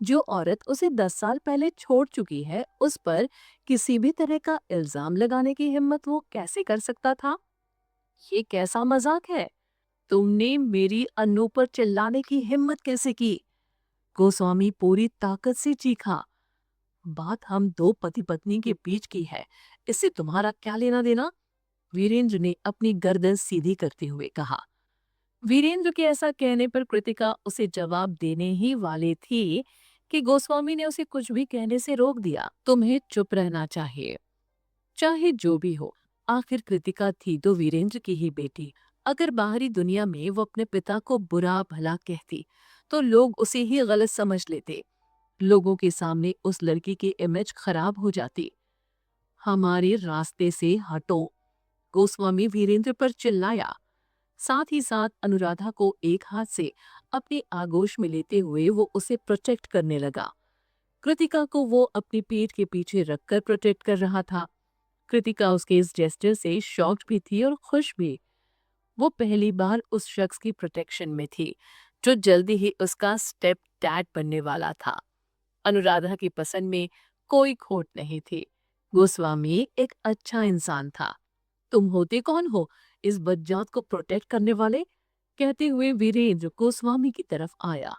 जो औरत उसे 10 साल पहले छोड़ चुकी है, उस पर किसी भी तरह का इल्जाम लगाने की हिम्मत वो कैसे कर सकता था? ये कैसा मजाक है? तुमने मेरी अन्नू पर चिल्लाने की हिम्मत कैसे की? गोस्वामी पूरी ताकत से चीखा। बात हम दो पति पत्नी के बीच की है, इससे तुम्हारा क्या लेना देना? वीरेंद्र ने अपनी गर्दन सीधी करते हुए कहा। वीरेंद्र के ऐसा कहने पर कृतिका उसे जवाब देने ही वाली थी कि गोस्वामी ने उसे कुछ भी कहने से रोक दिया। तुम्हें चुप रहना चाहिए, चाहे जो भी हो। आखिर कृतिका थी तो वीरेंद्र की ही बेटी। अगर बाहरी दुनिया में वो अपने पिता को बुरा भला कहती, तो लोग उसे ही गलत समझ लेते। लोगों के सामने उस लड़की की इमेज खराब हो जाती। हमारे रास्ते से हटो, गोस्वामी वीरेंद्र पर चिल्लाया। साथ ही साथ अनुराधा को एक हाथ से अपनी आगोश में लेते हुए वो उसे प्रोटेक्ट करने लगा। कृतिका को वो अपनी पीठ के पीछे रखकर प्रोटेक्ट कर रहा था। कृतिका उसके इस जेस्चर से शॉक्ड भी थी और खुश भी। वो पहली बार उस शख्स की प्रोटेक्शन में थी, जो जल्दी ही उसका स्टेप डैड बनने वाला था। अनुराधा की पसंद में कोई खोट नहीं थी। गोस्वामी एक अच्छा इंसान था। तुम होते कौन हो इस बज्जात को प्रोटेक्ट करने वाले? कहते हुए वीरेंद्र गोस्वामी की तरफ आया,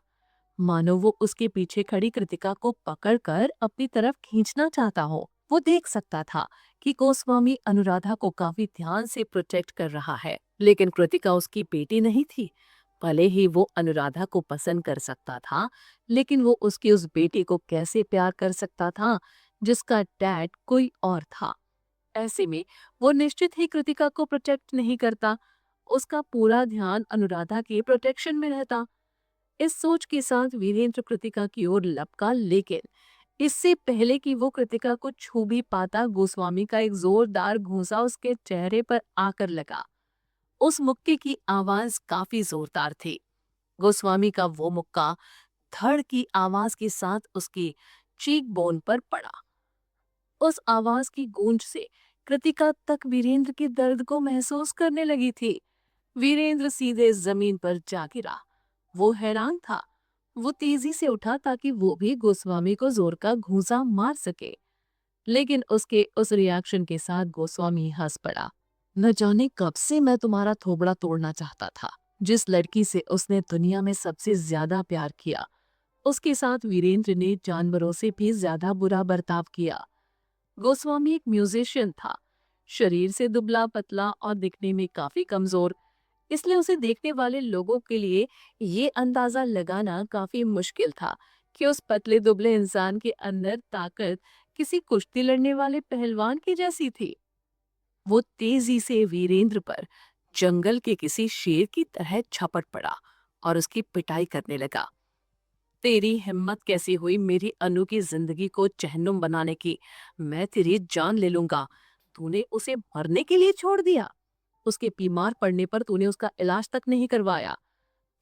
मानो वो उसके पीछे खड़ी कृतिका को पकड़कर अपनी तरफ खींचना चाहता हो। वो देख सकता था कि गोस्वामी अनुराधा को काफी ध्यान से प्रोटेक्ट कर रहा है, लेकिन कृतिका उसकी बेटी नहीं थी। भले ही वो अनुराधा को पसंद कर सकता था, लेकिन वो उसकी उस बेटी को कैसे प्यार कर सकता था जिसका डैड कोई और था? ऐसे में वो निश्चित ही कृतिका को प्रोटेक्ट नहीं करता। उसका पूरा ध्यान अनुराधा के प्रोटेक्शन में रहता। इस सोच के साथ वीरेंद्र कृतिका की ओर लपका, लेकिन इससे पहले कि वो कृतिका को छू भी पाता, गोस्वामी का एक जोरदार घूंसा उसके चेहरे पर आकर लगा। उस मुक्के की आवाज काफी जोरदार थी। गोस्वामी का वो मुक्का धड़ की आवाज के साथ उसकी चीक बोन पर पड़ा। उस आवाज की गूंज से कृतिका तक वीरेंद्र के दर्द को महसूस करने लगी थी। वीरेंद्र सीधे जमीन पर जा गिरा। वो हैरान था। वो तेजी से उठा ताकि वो भी गोस्वामी को जोर का घूंसा मार सके, लेकिन उसके उस रिएक्शन के साथ गोस्वामी हंस पड़ा। न जाने कब से मैं तुम्हारा थोबड़ा तोड़ना चाहता था। जिस लड़की से उसने दुनिया में सबसे ज्यादा प्यार किया, उसके साथ वीरेंद्र ने जानवरों से भी ज्यादा बुरा बर्ताव किया। गोस्वामी एक म्यूजिशियन था, शरीर से दुबला पतला और दिखने में काफी कमजोर। इसलिए उसे देखने वाले लोगों के लिए ये अंदाजा लगाना काफी मुश्किल था कि उस पतले दुबले इंसान के अंदर ताकत किसी कुश्ती लड़ने वाले पहलवान की जैसी थी। वो तेजी से वीरेंद्र पर जंगल के किसी शेर की तरह झपट पड़ा और उसकी पिटाई करने लगा। तेरी हिम्मत कैसी हुई मेरी अनु की जिंदगी को जहन्नुम बनाने की? मैं तेरी जान ले लूंगा। तूने उसे मरने के लिए छोड़ दिया। उसके बीमार पड़ने पर तूने उसका इलाज तक नहीं करवाया।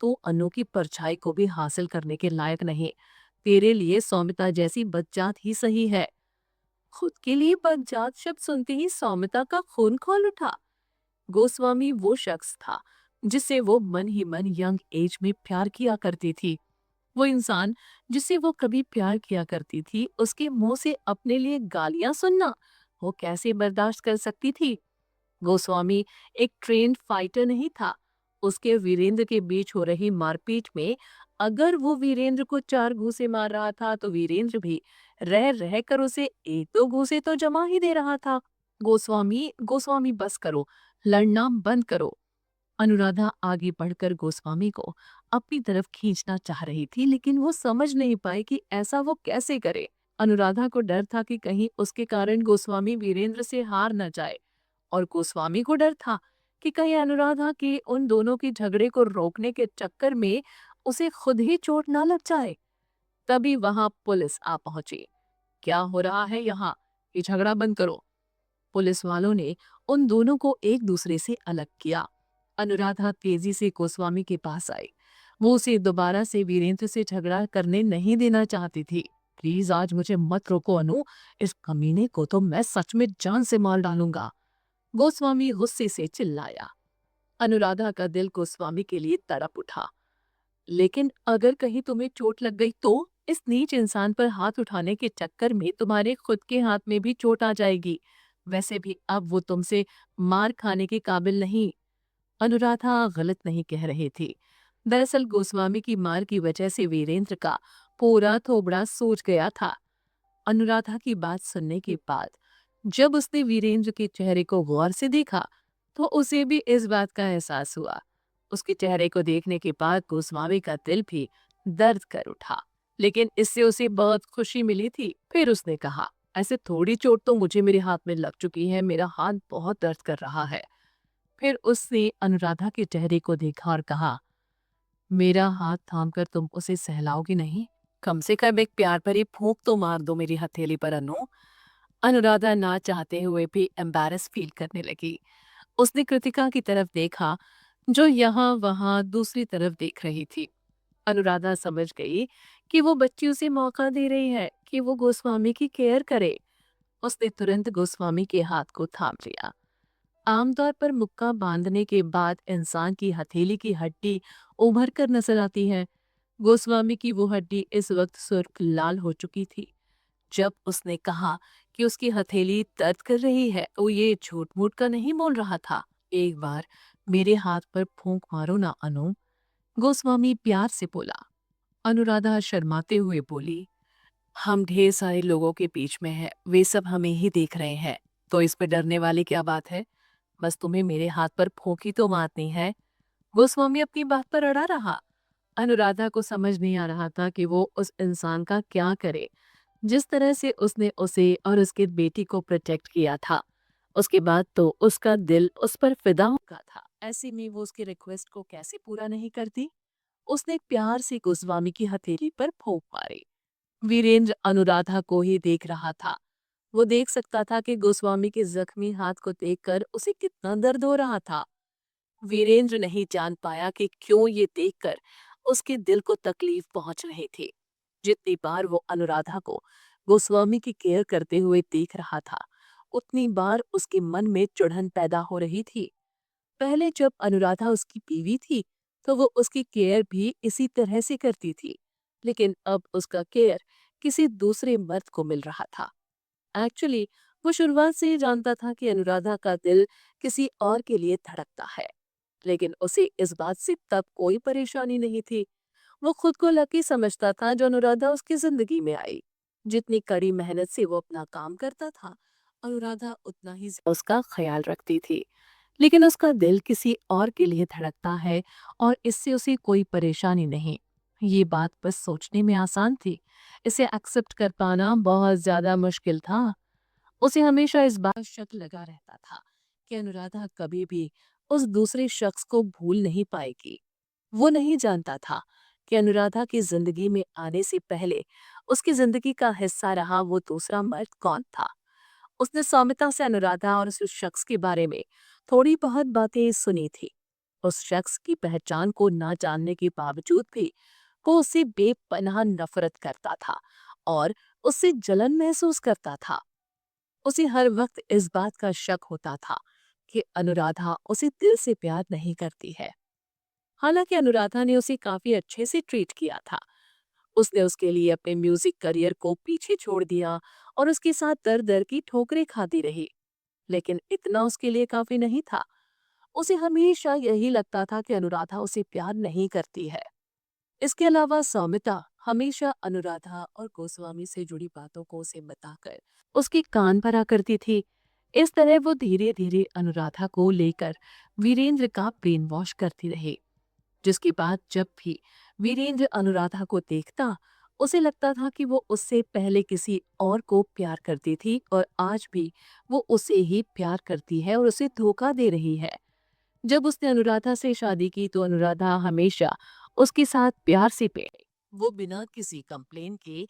तू अनु की परछाई को भी हासिल करने के लायक नहीं। तेरे लिए सौमिता जैसी बदजात ही सही है। खुद के लिए बदजात शब्द सुनते ही सौमिता का खून खौल उठा। गोस्वामी वो शख्स था जिससे वो मन ही मन यंग एज में प्यार किया करती थी। वो इंसान जिससे वो कभी प्यार किया करती थी, उसके मुंह से अपने लिए गालियां सुनना वो कैसे बर्दाश्त कर सकती थी? गोस्वामी एक ट्रेन्ड फाइटर नहीं था। उसके वीरेंद्र के बीच हो रही मारपीट में अगर वो वीरेंद्र को 4 घूंसे मार रहा था तो वीरेंद्र भी रह रह कर उसे 1-2 घूंसे तो जमा ही दे रहा था। गोस्वामी गोस्वामी बस करो, लड़ना बंद करो। अनुराधा आगे बढ़कर गोस्वामी को अपनी तरफ खींचना चाह रही थी, लेकिन वो समझ नहीं पाई कि ऐसा वो कैसे करे। अनुराधा को डर था कि कहीं उसके कारण गोस्वामी वीरेंद्र से हार न जाए, और गोस्वामी को डर था कि कहीं अनुराधा के उन दोनों के झगड़े को रोकने के चक्कर में उसे खुद ही चोट ना लग जाए। तभी वहां पुलिस आ पहुंची। क्या हो रहा है यहाँ? ये झगड़ा बंद करो। पुलिस वालों ने उन दोनों को एक दूसरे से अलग किया। अनुराधा तेजी से गोस्वामी के पास आई। वो उसे दोबारा से वीरेंद्र से झगड़ा करने नहीं देना चाहती थी। प्लीज आज मुझे मत रोको अनु, इस कमीने को तो मैं सच में जान से मार डालूंगा। गोस्वामी गुस्से से चिल्लाया। अनुराधा का दिल गोस्वामी के लिए तड़प उठा। लेकिन अगर कहीं तुम्हें चोट लग गई तो? इस नीच इंसान पर हाथ उठाने के चक्कर में तुम्हारे खुद के हाथ में भी चोट आ जाएगी। वैसे भी अब वो तुमसे मार खाने के काबिल नहीं। अनुराधा गलत नहीं कह रही थी। दरअसल गोस्वामी की मार की वजह से वीरेंद्र का पूरा थोबड़ा सूज गया था। अनुराधा की बात सुनने के बाद जब उसने वीरेंद्र के चेहरे को गौर से देखा तो उसे भी इस बात का एहसास हुआ। उसके चेहरे को देखने के बाद गोस्वामी का दिल भी दर्द कर उठा, लेकिन इससे उसे बहुत खुशी मिली थी। फिर उसने कहा, ऐसे थोड़ी चोट तो मुझे मेरे हाथ में लग चुकी है, मेरा हाथ बहुत दर्द कर रहा है। फिर उसने अनुराधा के चेहरे को देखा और कहा, मेरा हाथ थामकर तुम उसे सहलाओगी नहीं? कम से कम एक प्यार भरी फूंक तो मार दो मेरी हथेली पर अनु। अनुराधा ना चाहते हुए भी एम्बैरस फील करने लगी। उसने कृतिका की तरफ देखा जो यहाँ वहाँ दूसरी तरफ देख रही थी। अनुराधा समझ गई कि वो बच्ची उसे मौका दे रही है कि वो गोस्वामी की केयर करे। उसने तुरंत गोस्वामी के हाथ को थाम लिया। आमतौर पर मुक्का बांधने के बाद इंसान की हथेली की हड्डी उभर कर नजर आती है। गोस्वामी की वो हड्डी इस वक्त सुर्ख लाल हो चुकी थी। जब उसने कहा कि उसकी हथेली दर्द कर रही है, वो ये झूठ मूठ का नहीं बोल रहा था। एक बार मेरे हाथ पर फूंक मारो ना अनु, गोस्वामी प्यार से बोला। अनुराधा शर्माते हुए बोली, हम ढेर सारे लोगों के बीच में हैं, वे सब हमें ही देख रहे हैं, तो इस पे डरने वाली क्या बात है? बस तुम्हें मेरे हाथ पर फूंकी तो मारनी है। गोस्वामी अपनी बात पर अड़ा रहा। अनुराधा को समझ नहीं आ रहा था कि वो उस इंसान का क्या करे। जिस तरह से उसने उसे और उसके बेटी को प्रोटेक्ट किया था, उसके बाद तो उसका दिल उस पर फिदा हो गया था। ऐसे में वो उसकी रिक्वेस्ट को कैसे पूरा नहीं करती? उसने प्यार से गोस्वामी की हथेली पर फूंक मारी। वीरेंद्र अनुराधा को ही देख रहा था। वो देख सकता था कि गोस्वामी के जख्मी हाथ को देखकर उसे कितना दर्द हो रहा था। वीरेंद्र नहीं जान पाया कि क्यों ये देखकर उसके दिल को तकलीफ पहुंच रही थी। जितनी बार वो अनुराधा को गोस्वामी की केयर करते हुए देख रहा था, उतनी बार उसके मन में चुड़न पैदा हो रही थी। पहले जब अनुराधा उसकी बीवी थी, तो वो उसकी केयर भी इसी तरह से करती थी, लेकिन अब उसका केयर किसी दूसरे मर्द को मिल रहा था। एक्चुअली वो शुरुआत से ही जानता था कि अनुराधा का दिल किसी और के लिए धड़कता है, लेकिन उसे इस बात से तब कोई परेशानी नहीं थी। वो खुद को लकी समझता था जो अनुराधा उसकी जिंदगी में आई। जितनी कड़ी मेहनत से वो अपना काम करता था, अनुराधा उतना ही उसका ख्याल रखती थी। लेकिन उसका दिल किसी और के लिए धड़कता है और इससे उसे कोई परेशानी नहीं। ये बात बस सोचने में आसान थी, इसे एक्सेप्ट कर पाना बहुत ज्यादा मुश्किल था। उसे हमेशा इस बात का शक लगा रहता था कि अनुराधा कभी भी उस दूसरे शख्स को भूल नहीं पाएगी। वो नहीं जानता था कि अनुराधा की जिंदगी में आने से पहले उसकी जिंदगी का हिस्सा रहा वो दूसरा मर्द कौन था। उसने सौमिता से अनुराधा और उस शख्स के बारे में थोड़ी बहुत बातें सुनी थी। उस शख्स की पहचान को ना जानने के बावजूद भी वो उससे बेपनाह नफरत करता था और उससे जलन महसूस करता था। उसे हर वक्त इस बात का शक होता था कि अनुराधा उसे दिल से प्यार नहीं करती है। हालांकि अनुराधा ने उसे काफी अच्छे से ट्रीट किया था। उसने उसके लिए अपने म्यूजिक करियर को पीछे छोड़ दिया और उसके साथ दर दर की ठोकरें खाती रही। लेकिन इतना उसके लिए काफी नहीं था। उसे हमेशा यही लगता था कि अनुराधा उसे प्यार नहीं करती है। इसके अलावा सौमिता हमेशा अनुराधा और गोस्वामी से जुड़ी बातों को उसे बताकर उसके कान भरा करती थी। इस तरह वो धीरे धीरे अनुराधा को लेकर वीरेंद्र का ब्रेन वॉश करती रही, जिसके बाद जब भी वीरेंद्र अनुराधा को देखता, उसे लगता था कि वो उससे पहले किसी और को प्यार करती थी और आज भी वो उसे ही प्यार करती है और उसे धोखा दे रही है। जब उसने अनुराधा से शादी की तो अनुराधा हमेशा उसके साथ प्यार से पेड़ वो बिना किसी कंप्लेन के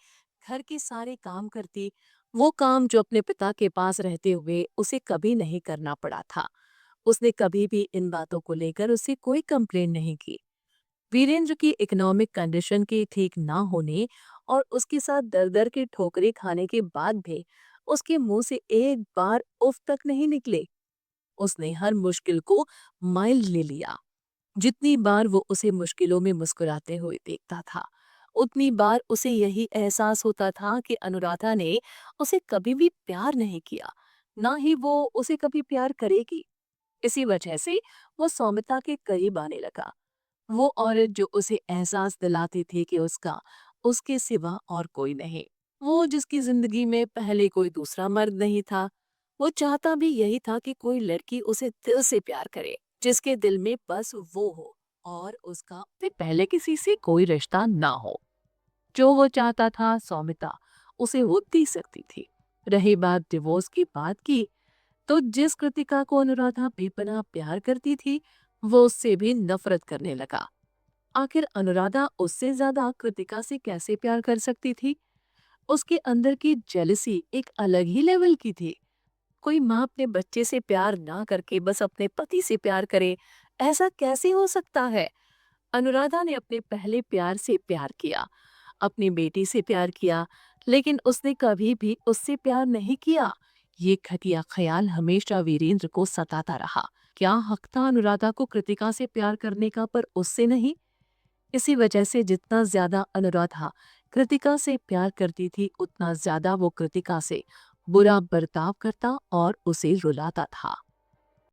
घर के सारे काम करती। वो काम जो अपने पिता के पास रहते हुए उसे कभी नहीं करना पड़ा था। उसने कभी भी इन बातों को लेकर उससे कोई कंप्लेन नहीं की। वीरेंद्र की इकोनॉमिक कंडीशन के ठीक ना होने और उसके साथ दर दर के ठोकरे खाने के बाद भी उसके मुंह से एक बार उफ तक नहीं निकले। उसने हर मुश्किल को माइल्ड ले लिया। जितनी बार वो उसे मुश्किलों में मुस्कुराते हुए देखता था, उतनी बार उसे यही एहसास होता था कि अनुराधा ने उसे कभी भी प्यार नहीं किया, ना ही वो उसे कभी प्यार करेगी। इसी वजह से वो सौमिता के करीब आने लगा। वो औरत जो उसे एहसास दिलाती थी कि उसका उसके सिवा और कोई नहीं। वो जिसकी जिंदगी में पहले कोई दूसरा मर्द नहीं था। वो चाहता भी यही था कि कोई लड़की उसे दिल से प्यार करे, जिसके दिल में बस वो हो और उसका फिर पहले किसी से कोई रिश्ता ना हो। जो वो चाहता था सौमिता उसे वो दे सकती थी। रही बात डिवोर्स की बात की, तो जिस कृतिका को अनुराधा बेपनाह प्यार करती थी, वो उससे भी नफरत करने लगा। आखिर अनुराधा उससे ज्यादा कृतिका से कैसे प्यार कर सकती थी? उसके अंदर की जेलसी एक अलग ही लेवल की थी। कोई माँ अपने बच्चे से प्यार ना करके बस अपने पति से प्यार करे, ऐसा कैसे हो सकता है? अनुराधा ने अपने पहले प्यार से प्यार किया, अपनी बेटी से प्यार किया, लेकिन उसने कभी भी उससे प्यार नहीं किया। ये घटिया ख्याल हमेशा वीरेंद्र को सताता रहा। क्या हक था अनुराधा को कृतिका से प्यार करने का, पर उससे नहीं? इसी वजह से जितना ज्यादा अनुराधा कृतिका से प्यार करती थी, उतना ज्यादा वो कृतिका से बुरा बर्ताव करता और उसे रुलाता था।